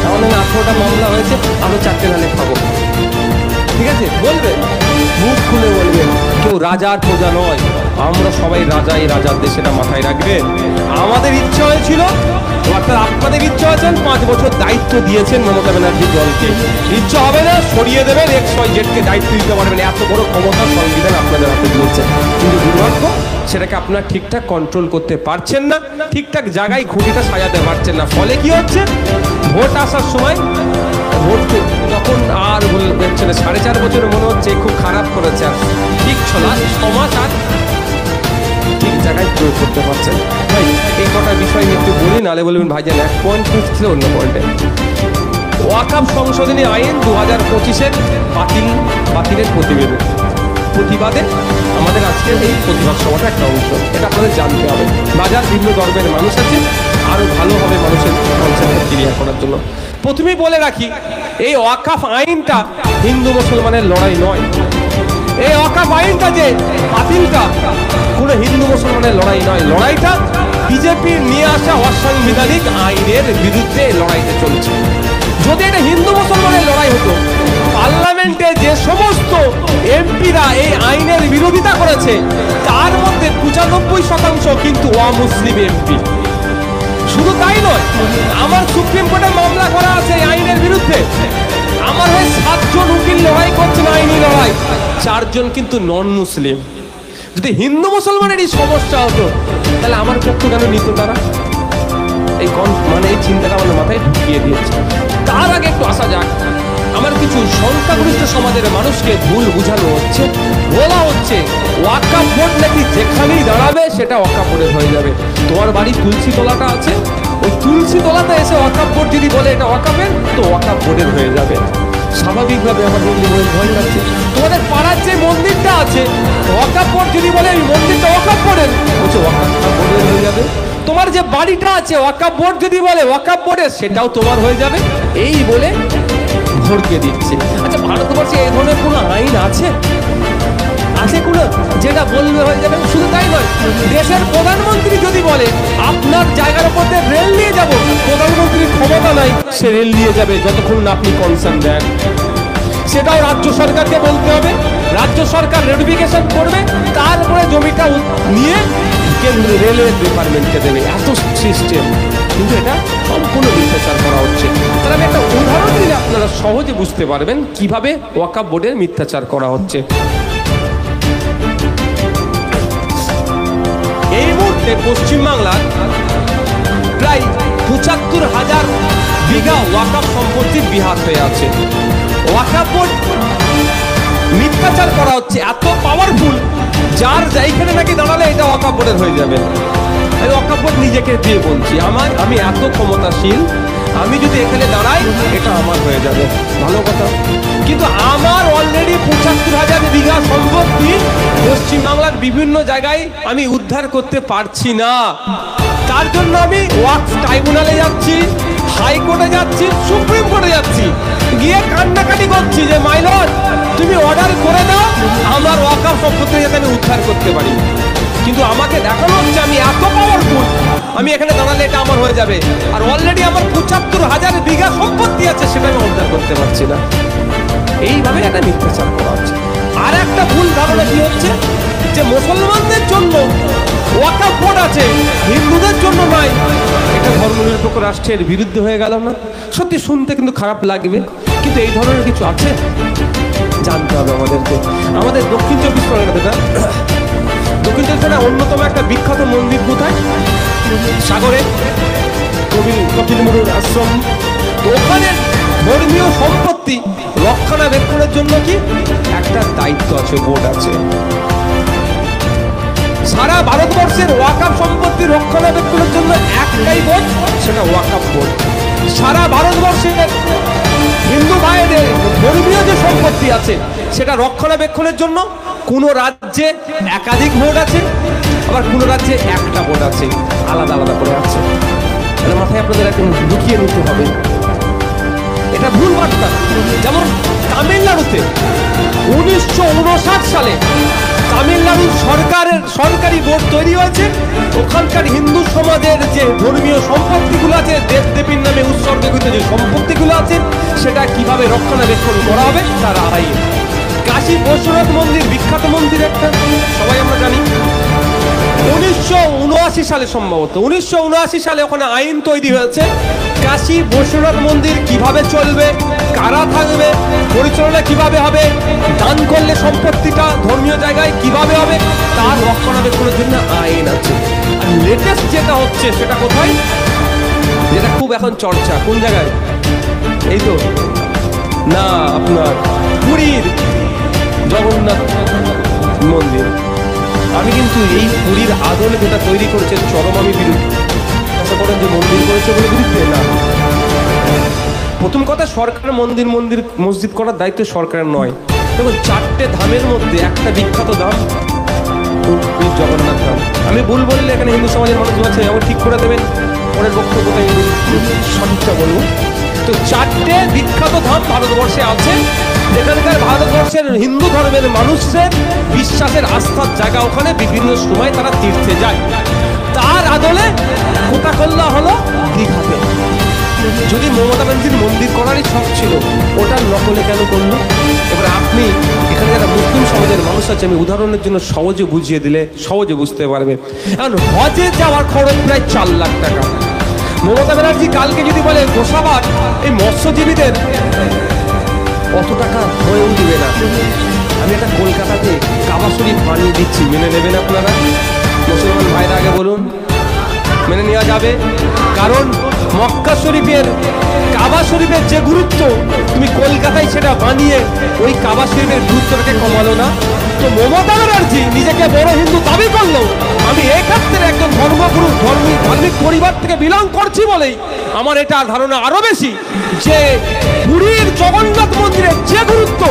আমাদের 18টা মামলা হয়েছে, আরো 4টে ধানে খাবো, ঠিক আছে? বলবেন, মুখ খুলে বলবেন। কেউ রাজার প্রজা নয়, আমরা সবাই রাজা, এই রাজার দেশ, এটা মাথায় রাখবেন। আমাদের ইচ্ছা হয়েছিল, অর্থাৎ আপনাদের ইচ্ছা হয়েছেন, 5 বছর দায়িত্ব দিয়েছেন মমতা ব্যানার্জি দলকে, ইচ্ছা হবে না সরিয়ে দেবেন, XYZকে দায়িত্ব দিতে পারবেন। এত বড় ক্ষমতা সংবিধান আপনাদের হাতে দিয়েছে, কিন্তু দুর্ভাগ্য সেটাকে আপনারা ঠিকঠাক কন্ট্রোল করতে পারছেন না, ঠিকঠাক জায়গায় খুঁটিটা সাজাতে পারছেন না। ফলে কি হচ্ছে? ভোট আসার সময় ভোট তখন আর বলছেন 4.5 বছরে মনে হচ্ছে খুব খারাপ করেছে, আর ঠিক 6 মাস আর ঠিক জায়গায় প্রয়োগ করতে পারছেন। ভাই এই কটা বিষয় নিয়ে একটু বলি, নাহলে বলবেন ভাইজান 1 পয়েন্ট ছিল অন্য পয়েন্টে। ওয়াকফ সংশোধনী আইন 2025-এর বাতিলের প্রতিবাদে আমাদের আজকের এই প্রতিবাদ সভাটা একটা অংশ, এটা আপনাদের জানতে হবে। বাজার বিভিন্ন ধর্মের মানুষ আছে, আরো ভালো হবে মানুষের কনসেপ্ট ক্লিয়ার করার জন্য। প্রথমেই বলে রাখি, এই ওয়াকফ আইনটা হিন্দু মুসলমানের লড়াই নয়। এই ওয়াকফ আইনটা যে বাতিলটা কোনো হিন্দু মুসলমানের লড়াই নয়, লড়াইটা বিজেপির নিয়ে আসা অসাংবিধানিক আইনের বিরুদ্ধে লড়াইতে চলছে। যদি এটা হিন্দু মুসলমানের লড়াই হতো, পার্লামেন্টে যে সমস্ত এমপিরা এই আইনের বিরোধিতা করেছে, তার মধ্যে 95% কিন্তু অমুসলিম এমপি। শুধু তাই নয়, আমার সুপ্রিম কোর্টে মামলা করা আছে এই আইনের বিরুদ্ধে। আমার হয়ে 7 জন উকিল লড়াই করছেন আইনি লড়াই, 4 জন কিন্তু নন মুসলিম। যদি হিন্দু মুসলমানের এই সমস্যা হতো, তাহলে আমার পক্ষ কেন নিত তারা? এই চিন্তাটা আমাদের মাথায় ঢুকিয়ে দিয়েছে। তার আগে একটু আসা যাক, আমার কিছু সংখ্যাগরিষ্ঠ সমাজের মানুষকে ভুল বুঝানো হচ্ছে, বলা হচ্ছে ওয়াকফ বোর্ড নাকি যেখানেই দাঁড়াবে সেটা ওয়াকফ বোর্ডের হয়ে যাবে। তোমার বাড়ি তুলসী তলাটা আছে, ওই তুলসী তলাতে এসে ওয়াকফ বোর্ড যদি বলে এটা ওয়াকফের, তো ওয়াকফ বোর্ডের হয়ে যাবে। স্বাভাবিকভাবে আমার হিন্দু বলে ভয় লাগছে। তোমাদের পাড়ার যে মন্দিরটা আছে ওয়াকফ বোর্ড যদি বলে এই মন্দিরটা ওয়াকফ বোর্ডের, বলছে ওয়াকফ বোর্ডের হয়ে যাবে। তোমার যে বাড়িটা আছে ওয়াকফ বোর্ড যদি বলে ওয়াকফ বোর্ডের, সেটাও তোমার হয়ে যাবে। এই বলে ভড়কে দিচ্ছে। আচ্ছা, ভারতবর্ষে এই ধরনের কোনো আইন আছে? আছে কোনো যেটা বলবে হয়ে যাবে? শুধু তাই নয়, দেশের প্রধানমন্ত্রী যদি বলে আপনার জায়গার উপর দিয়ে রেল নিয়ে যাব, প্রধানমন্ত্রীর ক্ষমতা নাই, সে রেল নিয়ে যাবে যতক্ষণ না আপনি কনসার্ন দেন। সেটাও রাজ্য সরকারকে বলতে হবে, রাজ্য সরকার রেটিফিকেশন করবে, তারপরে জমিটা নিয়ে কেন্দ্রীয় রেলওয়ে ডিপার্টমেন্টকে দেবে। এত সিস্টেম, কিন্তু এটা সম্পূর্ণ মিথ্যাচার করা হচ্ছে। তাহলে আমি একটা উদাহরণ দিলে আপনারা সহজে বুঝতে পারবেন কিভাবে ওয়াকফ বোর্ডের মিথ্যাচার করা হচ্ছে। এই মুহূর্তে পশ্চিমবাংলার প্রায় ৭৫,০০০ বিঘা ওয়াকফ সম্পত্তির বিহাত হয়ে আছে। ওয়াকফ বোর্ড মিথ্যাচার করা হচ্ছে, এত পাওয়ারফুল, যার এইখানে নাকি দাঁড়ালে এটা ওয়াকফ বোর্ডের হয়ে যাবে। আমি ওয়াকফ বোর্ড নিজেকে দিয়ে বলছি, আমি এত ক্ষমতাশীল, আমি যদি এখানে দাঁড়াই এটা আমার হয়ে যাবে, ভালো কথা। কিন্তু আমার অলরেডি ৭৫,০০০ বিঘা সম্পত্তি পশ্চিমবাংলার বিভিন্ন জায়গায় আমি উদ্ধার করতে পারছি না। তার জন্য আমি ওয়াকফ ট্রাইব্যুনালে যাচ্ছি, হাইকোর্টে যাচ্ছি, সুপ্রিম কোর্টে যাচ্ছি, গিয়ে কান্নাকাটি করছি যে মাই লর্ড তুমি অর্ডার করে দাও আমার ওয়াকফ সম্পত্তি যাতে আমি উদ্ধার করতে পারি। কিন্তু আমাকে দেখানো হচ্ছে আমি এত পাওয়ারফুল, আমি এখানে দাঁড়ালে এটা আমার হয়ে যাবে, আর অলরেডি আমার ৭৫,০০০ বিঘা সম্পত্তি আছে, সেটা আমি উদ্ধার করতে পারছি না। এইভাবে একটা মিথ্যাচার করা হচ্ছে। আর একটা ভুল ধারণা কি হচ্ছে যে মুসলমানদের জন্য ওয়াকফ বোর্ড আছে, হিন্দুদের জন্য নয়। এটা ধর্মনিরপেক্ষ রাষ্ট্রের বিরুদ্ধে হয়ে গেল না? সত্যি শুনতে কিন্তু খারাপ লাগবে, কিন্তু এই ধরনের কিছু আছে, জানতে হবে আমাদেরকে। আমাদের দক্ষিণ ২৪ পরগনাতে না, দক্ষিণ ২৪ পরগনায় অন্যতম একটা বিখ্যাত মন্দির কোথায়? সাগরে কপিল মুনির আশ্রম। ওখানে ধর্মীয় সম্পত্তি রক্ষণাবেক্ষণের জন্য কি একটা দায়িত্ব আছে, বোর্ড আছে। সারা ভারতবর্ষের ওয়াকফ সম্পত্তি রক্ষণাবেক্ষণের জন্য একটাই বোর্ড, সেটা ওয়াকফ বোর্ড। সারা ভারতবর্ষের হিন্দু ভাইদের ধর্মীয় যে সম্পত্তি আছে সেটা রক্ষণাবেক্ষণের জন্য কোন রাজ্যে একাধিক বোর্ড আছে, আবার কোন রাজ্যে একটা বোর্ড আছে, আলাদা আলাদা করে আছে। তাহলে মাথায় আপনাদের একদম ঢুকিয়ে নিতে হবে, এটা ভুল বার্তা। যেমন তামিলনাড়ুতে ১৯৫৯ সালে তামিলনাড়ু সরকারি বোর্ড তৈরি হয়েছে। ওখানকার হিন্দু সমাজের যে ধর্মীয় সম্পত্তিগুলো আছে, দেবদেবীর নামে উৎসর্গীকৃত যে সম্পত্তিগুলো আছে, সেটা কিভাবে রক্ষণাবেক্ষণ করা হবে তার আইন। কাশী বৈশ্বনাথ মন্দির বিখ্যাত মন্দির একটা, সবাই আমরা জানি। ১৯৭৯ সালে সম্ভবত ১৯৭৯ সালে ওখানে আইন তৈরি হয়েছে, কাশী বৈশ্বনাথ মন্দির কিভাবে চলবে, কারা থাকবে, পরিচালনা কিভাবে হবে, দান করলে সম্পত্তিটা ধর্মীয় জায়গায় কিভাবে হবে, তার রক্ষণাবেক্ষণের জন্য আইন আছে। আর লেটেস্ট যেটা হচ্ছে সেটা কোথায়, যেটা খুব এখন চর্চা, কোন জায়গায়? এই তো না, আপনার পুরীর জগন্নাথ মন্দির। আমি কিন্তু এই পুরীর আদলে যেটা তৈরি করেছে চরম আমি বিরুদ্ধে। আশা করেন যে মন্দির করেছে বলে বিরুদ্ধে না। প্রথম কথা, সরকার মসজিদ করার দায়িত্ব সরকারের নয়। দেখুন, ৪টে ধামের মধ্যে একটা বিখ্যাত ধাম জগন্নাথ ধাম। আমি ভুল বললে এখানে হিন্দু সমাজের মানুষ আছে, আমার ঠিক করে দেবেন, পরের বক্তব্যটা সঠিকটা বলবো। তো ৪টে বিখ্যাত ধাম ভারতবর্ষে আছে, যেখানকার ভারতবর্ষের হিন্দু ধর্মের মানুষের বিশ্বাসের আস্থার জায়গা, ওখানে বিভিন্ন সময় তারা তীর্থে যায়। তার আদলে কোথা করলা হলো দীঘাতে। যদি মমতা ব্যানার্জির মন্দির করারই শখ ছিল, ওটার নকলে কেন করলো? এবার আপনি এখানে যারা মুসলিম সমাজের মানুষ আছে, আমি উদাহরণের জন্য সহজে বুঝিয়ে দিলে সহজে বুঝতে পারবেন। এখন হজে যাওয়ার খরচ প্রায় ৪ লাখ টাকা। মমতা ব্যানার্জি কালকে যদি বলে গোসাবার এই মৎস্যজীবীদের অত টাকা হয়েও দিবে না, আমি এটা কলকাতাতে কাবা শরীফ বানিয়ে দিচ্ছি, মেনে নেবেন আপনারা? মুসলমান ভাইরা আগে বলুন, মেনে নেওয়া যাবে? কারণ মক্কা শরীফের কাবা শরীফের যে গুরুত্ব, তুমি কলকাতায় সেটা বানিয়ে ওই কাবা শরীফের গুরুত্বটাকে কমালো না। তো মমতা ব্যানার্জি নিজেকে বড় হিন্দু দাবি করলো, আমি এক্ষেত্রে একজন ধর্মগুরু ধার্মিক পরিবার থেকে বিলং করছি বলেই আমার এটা ধারণা আরো বেশি যে পুরীর জগন্নাথ মন্দিরের যে গুরুত্ব,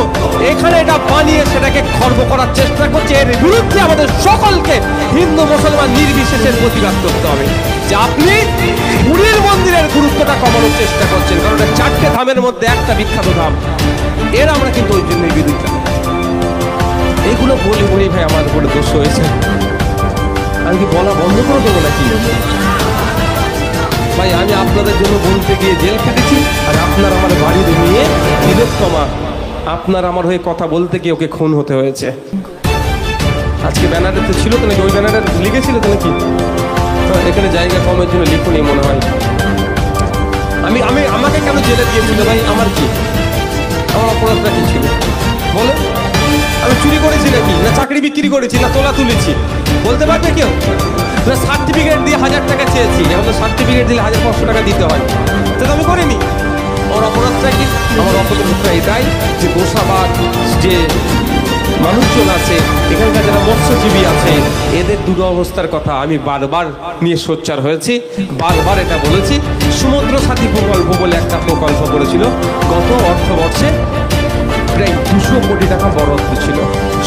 এখানে এটা বানিয়ে সেটাকে খর্ব করার চেষ্টা করছে। এর বিরুদ্ধে আমাদের সকলকে হিন্দু মুসলমান নির্বিশেষে প্রতিবাদ করতে হবে যে আপনি পুরীর মন্দিরের গুরুত্বটা কমানোর চেষ্টা করছেন, কারণ এটা 4টে ধামের মধ্যে একটা বিখ্যাত ধাম। এর আমরা কিন্তু ওই জন্যই বিরুদ্ধে। এইগুলো বলি ভাই আমার উপরে দোষ হয়েছে, আমি কি বলা বন্ধ করে দেবো নাকি? ভাই আমি আপনাদের জন্য বলতে গিয়ে জেল খেটেছি, আর আপনার আমার বাড়ির নিয়ে তিলোত্তমা, আপনার আমার হয়ে কথা বলতে গিয়ে ওকে খুন হতে হয়েছে। আজকে ব্যানারে তো ছিল তো নাকি, ওই ব্যানারে লিখেছিল তো নাকি? এখানে জায়গা কমের জন্য লিখুনি মনে হয়। আমাকে কেন জেলে দিয়েছিল ভাই? আমার কি, আমার অপরাধটা কি ছিল বলো? আমি চুরি করেছি নাকি, না চাকরি বিক্রি করেছি, না তোলা তুলেছি? বলতে পারবে কেউ? না সার্টিফিকেট দিয়ে 1000 টাকা চেয়েছি, এখন তো সার্টিফিকেট দিলে 1500 টাকা দিতে হয়, তো আমি করিনি। আমার অপরাধটা কি? আমার অপরাধটা এটাই যে গোসাবাদ যে মানুষজন আছে এখানকার, যারা মৎস্যজীবী আছে, এদের দুরবস্থার কথা আমি বারবার নিয়ে সোচ্চার হয়েছি, বারবার এটা বলেছি। সমুদ্র সাথী প্রকল্প বলে একটা প্রকল্প করেছিল গত অর্থবর্ষে, প্রায় 200 কোটি টাকা বরাদ্দ ছিল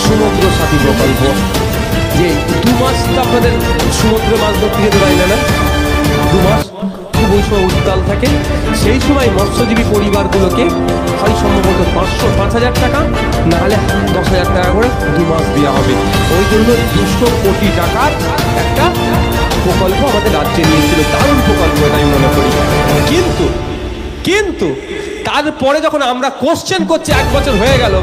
সমুদ্র সাথী প্রকল্প। যে 2 মাস তো আপনাদের সমুদ্রে মাছ ধরতে যেতে পারি না, 2 মাস খুব ওই সময় উত্তাল থাকে। সেই সময় মৎস্যজীবী পরিবারগুলোকে হয় সম্ভবত 5,000 টাকা, না হলে 10,000 টাকা করে 2 মাস দেওয়া হবে। ওই জন্য 200 কোটি টাকার একটা প্রকল্প আমাদের রাজ্যে নিয়েছিল। দারুণ প্রকল্প এটা আমি মনে করি। কিন্তু তারপরে যখন আমরা কোশ্চেন করছি, 1 বছর হয়ে গেল,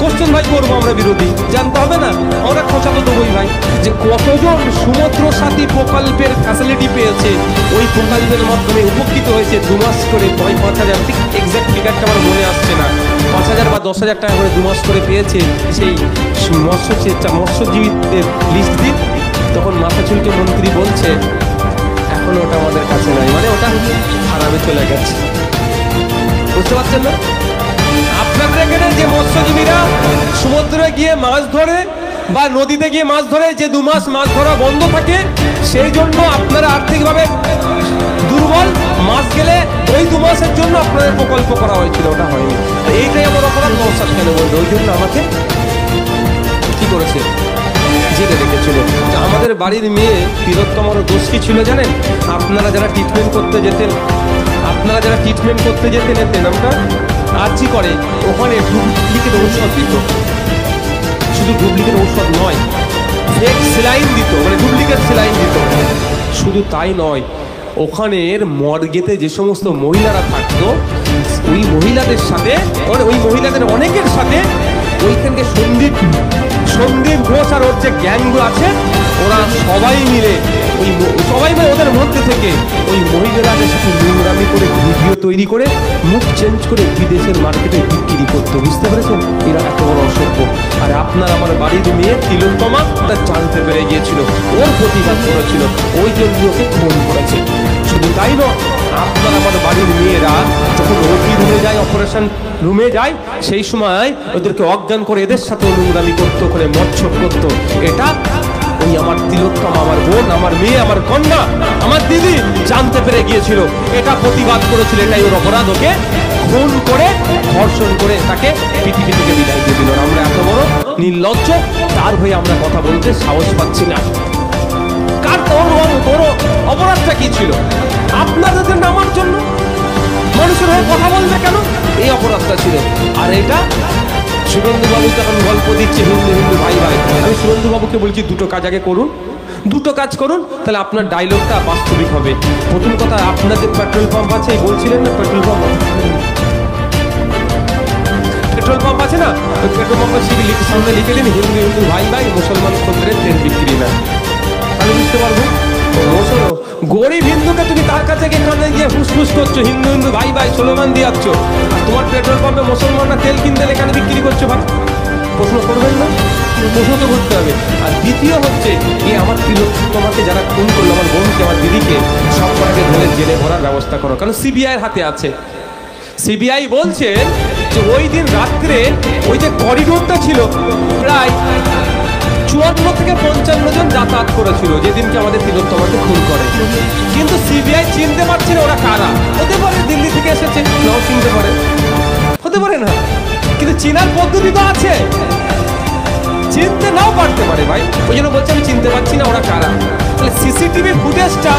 কোশ্চেন ভাই করবো আমরা বিরোধী, জানতে হবে না? আমরা খোঁচা তো দেবোই ভাই, যে কতজন সমুদ্র সাথী প্রকল্পের ফ্যাসিলিটি পেয়েছে, ওই প্রকল্পের মাধ্যমে উপকৃত হয়েছে 2 মাস করে 5,000, ঠিক এক্সাক্ট ফিগারটা আমার মনে আসছে না, 5,000 বা 10,000 টাকা করে 2 মাস করে পেয়েছে। সেই মৎস্যজীবীদের লিস্ট দিন। তখন মাথা চুলকে মন্ত্রী বলছে এখন ওটা আমাদের কাছে নাই, মানে ওটা হারামে চলে গেছে। বুঝতে পারছেন না? আপনাদের এখানে যে মৎস্যজীবীরা সমুদ্রে গিয়ে মাছ ধরে বা নদীতে গিয়ে মাছ ধরে, যে 2 মাস মাছ ধরা বন্ধ থাকে, সেই জন্য আপনারা আর্থিকভাবে দুর্বল, মাছ গেলে ওই 2 মাসের জন্য আপনাদের প্রকল্প করা হয়েছিল, ওটা হয়নি। এইটাই আমার অপরাধ। নওশাদ কেন বলবে? ওই জন্য আমাকে কি করেছে? জেলে রেখেছিল। আমাদের বাড়ির মেয়ে তিলোত্তমার দোষ কি ছিল জানেন? আপনারা যারা ট্রিটমেন্ট করতে যেতেন এতেন আমরা আর্জি করে, ওখানে ডুপ্লিকেট ঔষধ দিত। শুধু ডুপ্লিকেট ঔষধ নয়, ফেক সেলাইন দিত, মানে ডুপ্লিকেট সেলাইন দিত। শুধু তাই নয়, ওখানের মর্গেতে যে সমস্ত মহিলারা থাকতো, ওই মহিলাদের সাথে, ওই মহিলাদের অনেকের সাথে ওইখানকে সন্দীপ ঘোষ আর ওর যে গ্যাংগুলো আছে, ওরা সবাই মিলে ওদের মধ্যে থেকে ওই মহিলাদের সাথে নোংরামি করে ভিডিও তৈরি করে মুখ চেঞ্জ করে বিদেশের মার্কেটে বিক্রি করতো। বুঝতে পেরেছেন? এরা এত বড় অসভ্য। আর আপনার আমার বাড়ির মেয়ে তিলোত্তমা তা জানতে পেরে গিয়েছিল, ওর প্রতিবাদ করেছিল, ওই জন্য ওকে খুন করেছে। শুধু তাই নয়, আপনার আমার বাড়ির মেয়েরা যখন ওটি রুমে যায়, অপারেশন রুমে যায়, সেই সময় ওদেরকে অজ্ঞান করে এদের সাথে নোংরামি করতো, করে মচ্ছব করতো। এটা ওই আমার তিলোত্তমা, আমার বোন, আমার মেয়ে, আমার কন্যা, আমার দিদি জানতে পেরে গিয়েছিল, এটা প্রতিবাদ করেছিল। এটাই ওর অপরাধ। ওকে খুন করে, ধর্ষণ করে তাকে পৃথিবী থেকে বিদায় দিয়ে দিল। আমরা এত বড় নির্লজ্জ, তার হয়ে আমরা কথা বলতে সাহস পাচ্ছি না। কার তোর অপরাধটা কি ছিল? আপনাদের জন্য, আমার জন্য মানুষের হয়ে কথা বলবে কেন? এই অপরাধটা ছিল। আর এটা শুভেন্দু বাবু যখন গল্প দিচ্ছে হিন্দু ভাই ভাই, আমি শুভেন্দু বাবুকে বলছি 2টো কাজ আগে করুন, 2টো কাজ করুন, তাহলে আপনার ডায়লগটা বাস্তবিক হবে। প্রথম কথা, আপনার যে পেট্রোল পাম্প আছে, বলছিলেন না পেট্রোল পাম্প আছে না, ওই পেট্রোল পাম্পের সামনে লিখে দিন হিন্দু ভাই ভাই, মুসলমান খদ্দের তেল বিক্রি না। তাহলে বুঝতে পারবো গরিব হিন্দুকে তুমি তার কাছে গিয়ে ফুসফুস করছো, হিন্দু ভাই ভাই স্লোগান দিয়াচ্ছ, আর তোমার পেট্রোল পাম্পে মুসলমানরা তেল কিনতে এখানে বিক্রি করছো ভাই। প্রশ্ন করবেন না? প্রশ্ন তো করতে হবে। আর দ্বিতীয় হচ্ছে, আমার তিলোত্তমাকে যারা খুন করলো, আমার বোনকে, আমার দিদিকে, সব কটাকে ধরে জেলে ভরার ব্যবস্থা করো, কারণ সিবিআইয়ের হাতে আছে। সিবিআই বলছেন যে ওই দিন রাত্রে ওই যে করিডোরটা ছিল, প্রায় 54 থেকে 55 জন যাতায়াত করেছিল যেদিনকে আমাদের তিলোত্তমাকে খুন করে, কিন্তু সিবিআই চিনতে পারছে না ওরা কারা। হতে পারে দিল্লি থেকে এসেছে, নাও চিনতে পারে, হতে পারে না, কিন্তু চিনার পদ্ধতি তো আছে, চিনতে নাও পারতে পারে ভাই। ওই জন্য বলছে আমি চিনতে পারছি না ওরা কারা। তাহলে সিসিটিভি ফুটেজটা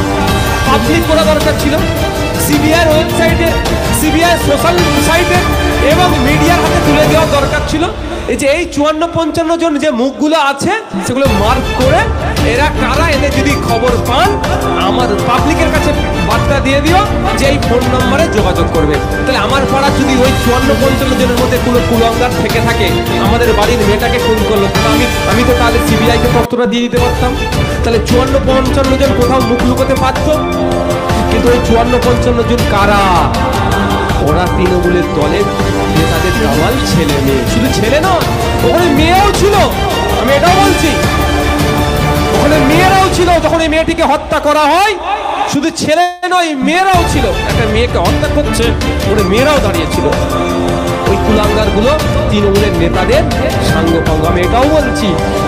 পাবলিক করা দরকার ছিল, সিবিআই ওয়েবসাইটে, সিবিআই সোশ্যাল সাইটে এবং মিডিয়ার হাতে তুলে দেওয়া দরকার ছিল। এই যে এই 54-55 জন যে মুখগুলো আছে সেগুলো মার্ক করে এরা কারা, এদের যদি খবর পান আমার পাবলিকের কাছে বার্তা দিয়ে দিও যে এই ফোন নম্বরে যোগাযোগ করবে। তাহলে আমার পাড়ার যদি ওই 54-55 জনের মধ্যে কোনো কুলঙ্গার থেকে থাকে, আমাদের বাড়ির মেয়েটাকে খুন করলো, আমি তো তাহলে সিবিআইকে তথ্যটা দিয়ে দিতে পারতাম। তাহলে 54-55 জন কোথাও মুখ লুকোতে পারতো, কিন্তু ওই 54-55 জন কারা? ওরা তৃণমূলের দলের নেতাদের দামাল ছেলে মেয়ে। শুধু ছেলে নয়, ওখানে মেয়েও ছিল, আমি এটাও বলছি, ওখানে মেয়েরাও ছিল। যখন এই মেয়েটিকে হত্যা করা হয় শুধু ছেলে নয়, মেয়েরাও ছিল। একটা মেয়েকে হত্যা করছে, ওখানে মেয়েরাও দাঁড়িয়েছিল। ওই কুলাঙ্গার গুলো তৃণমূলের নেতাদের সাঙ্গপাঙ্গ, আমি এটাও বলছি।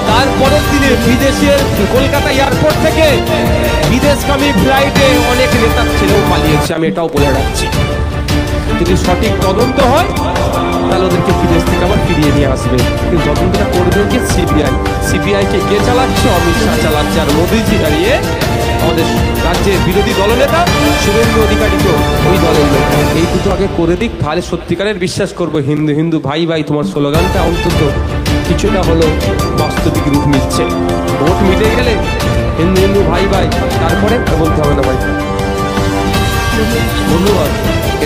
তারপরের দিনে বিদেশের কলকাতা এয়ারপোর্ট থেকে বিদেশগামী ফ্লাইটে অনেক নেতার ছেলেও পালিয়েছে, আমি এটাও বলে রাখছি। যদি সঠিক তদন্ত হয় তাহলে ওদেরকে বিদেশ থেকে আবার ফিরিয়ে নিয়ে আসবে, কিন্তু তদন্তটা করবে কি? সিবিআই। সিবিআইকে কে চালাচ্ছে? অমিত শাহ চালাচ্ছে। আর মোদীজি দাঁড়িয়ে আমাদের রাজ্যের বিরোধী দলনেতা শুভেন্দু অধিকারী তো ওই দলের লোক। এই দুটো আগে করে দিক, তাহলে সত্যিকারের বিশ্বাস করবো হিন্দু হিন্দু ভাই ভাই তোমার স্লোগানটা অন্তত কিছুটা হলো বাস্তবিক রূপ নিচ্ছে। ভোট মিটে গেলে হিন্দু হিন্দু ভাই ভাই তারপরে বলতে হবে না ভাই। ধন্যবাদ।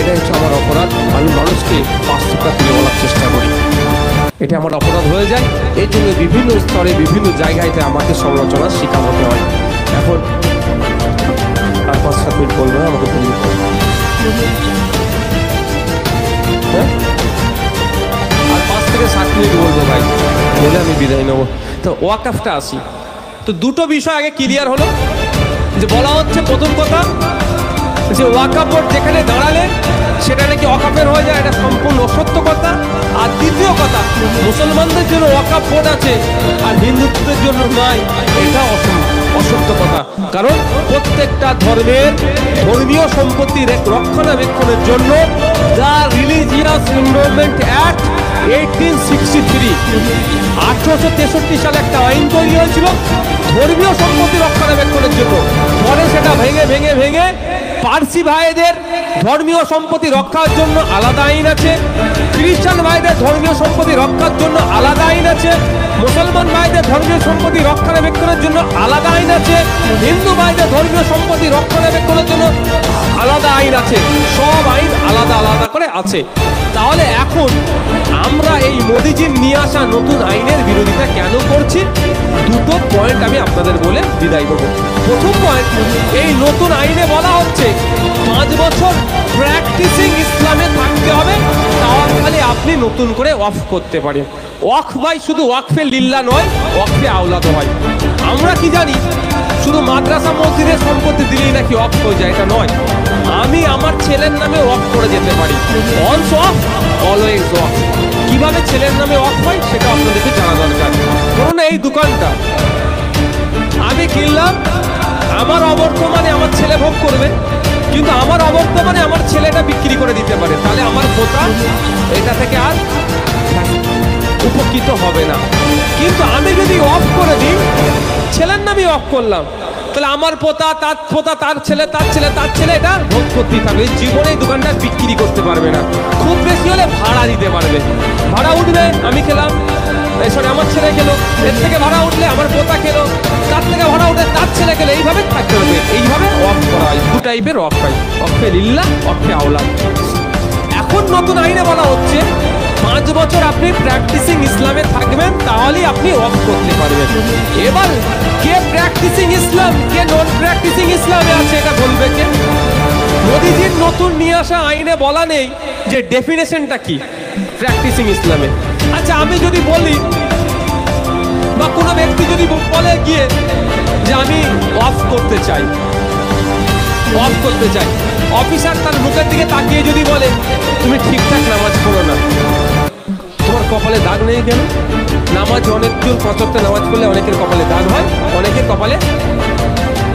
এটা হচ্ছে আমার অপরাধ, আমি মানুষকে বাস্তবটা তুলে বলার চেষ্টা করি, এটা আমার অপরাধ হয়ে যায়। এই জন্য বিভিন্ন স্তরে বিভিন্ন জায়গাতে আমাকে সমালোচনার শিকার হতে হয়। এখন আর 5-7 মিনিট বলবো না, আমাকে বলি হ্যাঁ, আর 5 থেকে 7 মিনিট বলবো ভাই, বলে আমি বিদায় নেবো। তো ওয়াকফটা আসি। তো দুটো বিষয় আগে ক্লিয়ার হলো, যে বলা হচ্ছে প্রথম কথা যে ওয়াকফ বোর্ড যেখানে দাঁড়ালে সেটা নাকি ওয়াকফের হয়ে যায়, এটা সম্পূর্ণ অসত্য কথা। আর দ্বিতীয় কথা, মুসলমানদের জন্য ওয়াকফ বোর্ড আছে আর হিন্দুত্বের জন্য নাই, এটা অসত্য কথা। কারণ প্রত্যেকটা ধর্মের ধর্মীয় সম্পত্তির রক্ষণাবেক্ষণের জন্য দ্য রিলিজিয়াস এনভায়রনমেন্ট অ্যাক্ট 1863 1863 সালে একটা আইন তৈরি হয়েছিল ধর্মীয় সম্পত্তি রক্ষণাবেক্ষণের জন্য। পরে সেটা ভেঙে ভেঙে ভেঙে পার্সি ভাইদের ধর্মীয় সম্পত্তি রক্ষার জন্য আলাদা আইন আছে, খ্রিস্টান ভাইদের ধর্মীয় সম্পত্তি রক্ষার জন্য আলাদা আইন আছে, মুসলমান ভাইদের ধর্মীয় সম্পত্তি রক্ষণাবেক্ষণের জন্য আলাদা আইন আছে, হিন্দু ভাইদের ধর্মীয় সম্পত্তি রক্ষণাবেক্ষণের জন্য আলাদা আইন আছে। সব আইন আলাদা আলাদা করে আছে। তাহলে এখন আমরা এই মোদিজির নিয়ে আসা নতুন আইনের বিরোধিতা কেন করছি? দুটো পয়েন্ট আমি আপনাদের বলে বিদায় দেবো। প্রথম পয়েন্ট, এই নতুন আইনে বলা হচ্ছে 5 বছর প্র্যাকটিসিং ইসলামে থাকতে হবে, তাহলে আপনি নতুন করে ওয়াকফ করতে পারেন। ওয়াকফ ভাই শুধু ওয়াকফে লিল্লাহ নয়, ওয়াকফে আওলাদ হয়। আমরা কি জানি শুধু মাদ্রাসা মসজিদের সম্পত্তি দিলেই নাকি ওয়াকফ হয়ে যায়, এটা নয়। আমি আমার ছেলের নামে ওয়াকফ করে যেতে পারি। ওয়ান্স ওয়াকফ অলওয়েজ ওয়াকফ। কিভাবে ছেলের নামে ওয়াকফ হয় সেটা আপনাদেরকে জানা দরকার। ধরুন এই দোকানটা আমি কিনলাম, আমার অবর্তমানে আমার ছেলে ভোগ করবে, কিন্তু আমার অবর্তমানে আমার ছেলেটা বিক্রি করে দিতে পারে, তাহলে আমার পোতা এটা থেকে আর উপকৃত হবে না। কিন্তু আমি যদি অফ করে দিই, ছেলের নামে অফ করলাম, তাহলে আমার পোতা তার পোতা তার ছেলে তার ছেলে তার ছেলে এটা ভোগ করতেই থাকবে। জীবনে এই দোকানটা বিক্রি করতে পারবে না, খুব বেশি হলে ভাড়া দিতে পারবে। ভাড়া উঠবে, আমি খেলাম, সরি আমার ছেলে খেলো, এর থেকে ভাড়া উঠলে আমার পোতা খেলো, তার থেকে ভাড়া উঠলে তার ছেলে খেলো, এইভাবে থাকতে হবে। এইভাবে অফ করা হয়, দু টাইপের অফ হয়, অফে লিল্লাহ, অফে আওলাদ। এখন নতুন আইনে বলা হচ্ছে 5 বছর আপনি প্র্যাকটিসিং ইসলামে থাকবেন, তাহলেই আপনি অফ করতে পারবেন। এবার কে প্র্যাকটিসিং ইসলাম, কে নন প্র্যাকটিসিং ইসলামে আছে এটা বলবে কে? মোদিজির নতুন নিয়ে আসা আইনে বলা নেই যে ডেফিনেশনটা কি প্র্যাকটিসিং ইসলামে। আচ্ছা আমি যদি বলি বা কোনো ব্যক্তি যদি বলে গিয়ে যে আমি অফ করতে চাই, অফ করতে চাই, অফিসার তার মুখের দিকে তাকিয়ে যদি বলে তুমি ঠিকঠাক নামাজ পড়ো না, তোমার কপালে দাগ নেই কেন? নামাজ অনেকজন ৫ ওয়াক্ত নামাজ পড়লে অনেকের কপালে দাগ হয়, অনেকের কপালে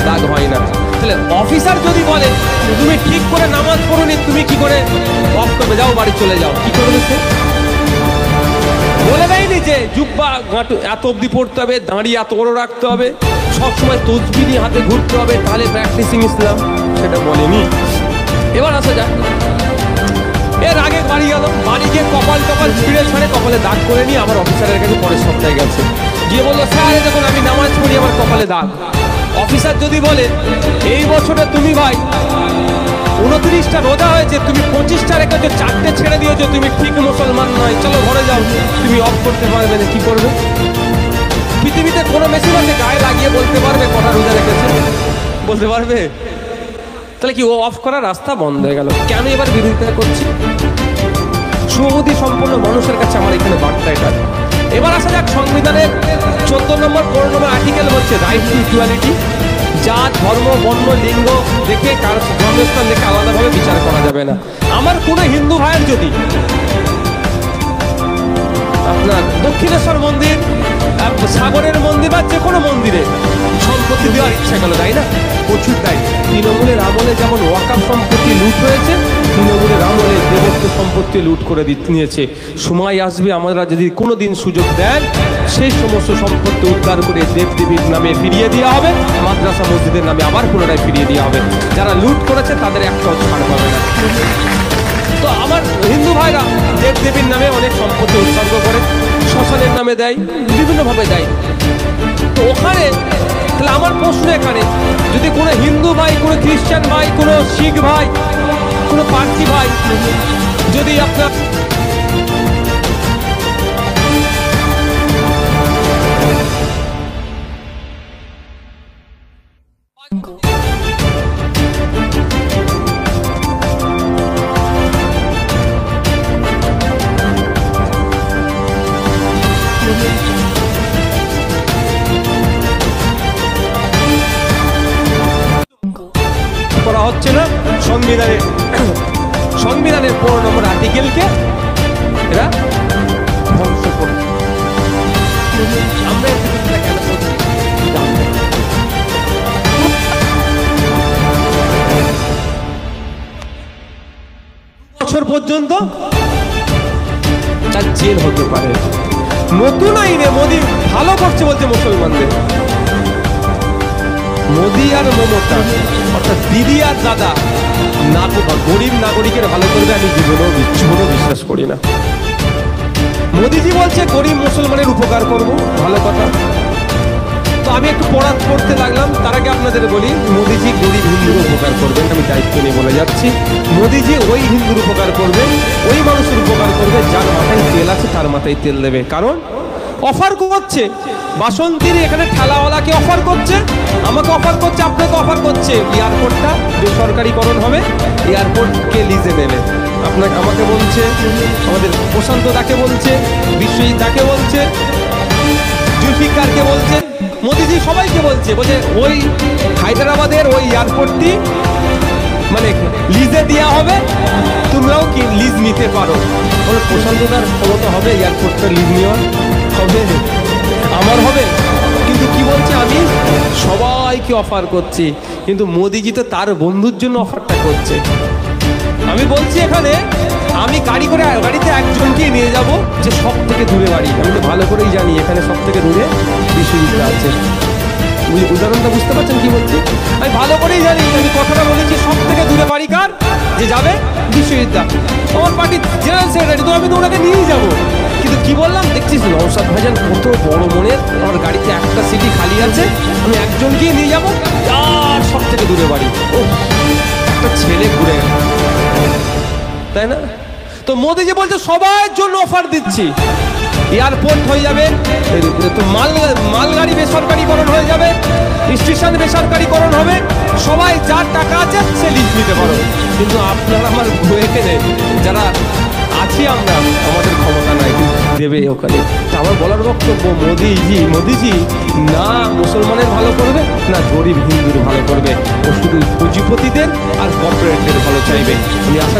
দাগ হয় না। তাহলে অফিসার যদি বলে তুমি ঠিক করে নামাজ পড়োনি, তুমি কি করে অফ করবে? যাও বাড়ি চলে যাও, কি করবে সে? বলে দেয়নি যে জুব্বা গাঁটু এত অবধি পড়তে হবে, দাঁড়ি এত বড় রাখতে হবে, সবসময় তসবিহ নিয়ে হাতে ঘুরতে হবে, তাহলে প্র্যাকটিসিং ইসলাম, সেটা বলেনি। এবার আসা যাক, এর আগে বাড়ি গেল, বাড়ি গিয়ে কপাল ছিঁড়ে ছাড়ে কপালে দাগ করে নিয়ে আমার অফিসারের কাছে পরের সপ্তাহে গেছে, গিয়ে বললো স্যার দেখুন আমি নামাজ পড়ি, আমার কপালে দাগ। অফিসার যদি বলে এই বছরে তুমি ভাই 29টা রোজা হয়েছে, তুমি 25টা রেখেছো, 4টে ছেড়ে দিয়েছো, তুমি ঠিক মুসলমান নয়, চলো ঘরে যাও, তুমি অফ করতে পারবে না, কি করবে? পৃথিবীতে কোনো মেশিন আছে গায়ে লাগিয়ে বলতে পারবে কটা রোজা রেখেছে? বলতে পারবে? তাহলে কি ও অফ করার রাস্তা বন্ধ হয়ে গেল? কেন এবার বিরোধিতা করছি? সুবুদ্ধি সম্পন্ন মানুষের কাছে আমার এখানে বার্তা এটা। এবার আসা যাক সংবিধানের 14 নম্বর 15 নম্বর আর্টিকেল বলছে রাইট টু ইকুয়ালিটি। জাত, ধর্ম, বর্ণ, লিঙ্গ দেখে কার জন্মস্থান দেখে আলাদাভাবে বিচার করা যাবে না। আমার কোনো হিন্দু ভাইয়ের যদি আপনার দক্ষিণেশ্বর মন্দির, সাগরের মন্দির বা যে কোনো মন্দিরে সম্পত্তি দেওয়ার ইচ্ছা গেল, তাই না? প্রচুর তাই। তৃণমূলের আমলে যেমন ওয়াকাফ সম্পত্তি লুট হয়েছে, তৃণমূলের আমলে দেবত্ব সম্পত্তি লুট করে নিয়েছে। সময় আসবে আমরা যদি কোনোদিন সুযোগ দেন, সেই সমস্ত সম্পত্তি উদ্ধার করে দেবদেবীর নামে ফিরিয়ে দেওয়া হবে, মাদ্রাসা মসজিদের নামে আবার পুনরায় ফিরিয়ে দেওয়া হবে। যারা লুট করেছে তাদের একটাও ছাড় পাবে না। তো আমার হিন্দু ভাইরা দেবদেবীর নামে অনেক সম্পত্তি উৎসর্গ করে, শ্মশানের নামে দেয়, বিভিন্নভাবে দেয়। তো ওখানে তাহলে আমার প্রশ্ন এখানে, যদি কোনো হিন্দু ভাই, কোনো খ্রিস্টান ভাই, কোনো শিখ ভাই, কোনো পার্সি ভাই যদি আপনার করা হচ্ছে না, সংবিধানের 15 নম্বর আর্টিকেলকে এরা ধ্বংস করছে। আমরা কেন করছি? বছর পর্যন্ত তার জেল হতে পারে। নতুন আইনে মোদী ভালো করছে বলছে মুসলমানদের। মোদী আর মমতা অর্থাৎ দিদি আর দাদা গরিব নাগরিকের ভালো করবে আমি জীবনেও বিশ্বাস করি না। মোদীজি বলছে গরিব মুসলমানের উপকার করব, ভালো কথা। তো আমি একটু পড়তে লাগলাম, তার আগে আপনাদের বলি মোদীজি গরিব হিন্দুর উপকার করবেন, আমি দায়িত্ব নিয়ে বলে যাচ্ছি। মোদীজি ওই হিন্দুর উপকার করবেন, ওই মানুষের উপকার করবে যার মাথায় তেল আছে তার মাথায় তেল দেবে। কারণ অফার করছে, বাসন্তীর এখানে ঠেলাওয়ালাকে অফার করছে, আমাকে অফার করছে, আপনাকে অফার করছে। এয়ারপোর্টটা বেসরকারিকরণ হবে, এয়ারপোর্টকে লিজে নেবে। আপনাকে আমাকে বলছে, আমাদের প্রশান্ত দাকে বলছে, বিশ্বজিৎ দাকে বলছে, জুলফিকারকে বলছে, মোদিজি সবাইকে বলছে ওই হায়দ্রাবাদের ওই এয়ারপোর্টটি মানে লিজে দেওয়া হবে, তোমরাও কি লিজ নিতে পারো। বলে প্রশান্তদার ক্ষমতা হবে এয়ারপোর্টটা লিজ নেওয়ার? হবে? আমার হবে? কিন্তু কি বলছে, আমি সবাইকে অফার করছি, কিন্তু মোদিজি তো তার বন্ধুর জন্য অফারটা করছে। আমি বলছি এখানে আমি গাড়িতে একজনকেই নিয়ে যাব যে সব থেকে দূরে বাড়ি। আমি তো ভালো করেই জানি এখানে সব থেকে দূরে বিশ্বজিৎ আছে। উদাহরণটা বুঝতে পারছেন কি বলছি? আমি ভালো করেই জানি, আমি কথাটা বলেছি সব থেকে দূরে বাড়ি কার, যে যাবে বিশ্বজিৎ দা, আমার পার্টির জেনারেল সেক্রেটারি, তো আমি তো ওনাকে নিয়েই যাবো। কিন্তু কি বললাম দেখছিস নওশাদ ভাইজান কত বড় মনের, আমার গাড়িতে একটা সিটি খালি আছে, আমি একজনকেই নিয়ে যাবো আর সব থেকে দূরে বাড়ি। ও একটা ছেলে ঘুরে গেল, তাই না? তো মোদিজি বলছে সবার জন্য অফার দিচ্ছি, এয়ারপোর্ট হয়ে যাবে, তো মালগাড়ি বেসরকারিকরণ হয়ে যাবে, স্টেশন বেসরকারিকরণ হবে, সবাই যার টাকা আছে সে লিজ নিতে পারো। কিন্তু আপনারা আমার এখানে যারা আছি আমরা, আমাদের ক্ষমতা নাই, দেবে ওখানে। আমার বলার বক্তব্য, মোদিজি না মুসলমানের ভালো করবে না গরিব হিন্দুর ভালো করবে, ও শুধু পুঁজিপতিদের আর কর্পোরেটদের ভালো চাইবে। আমি আশা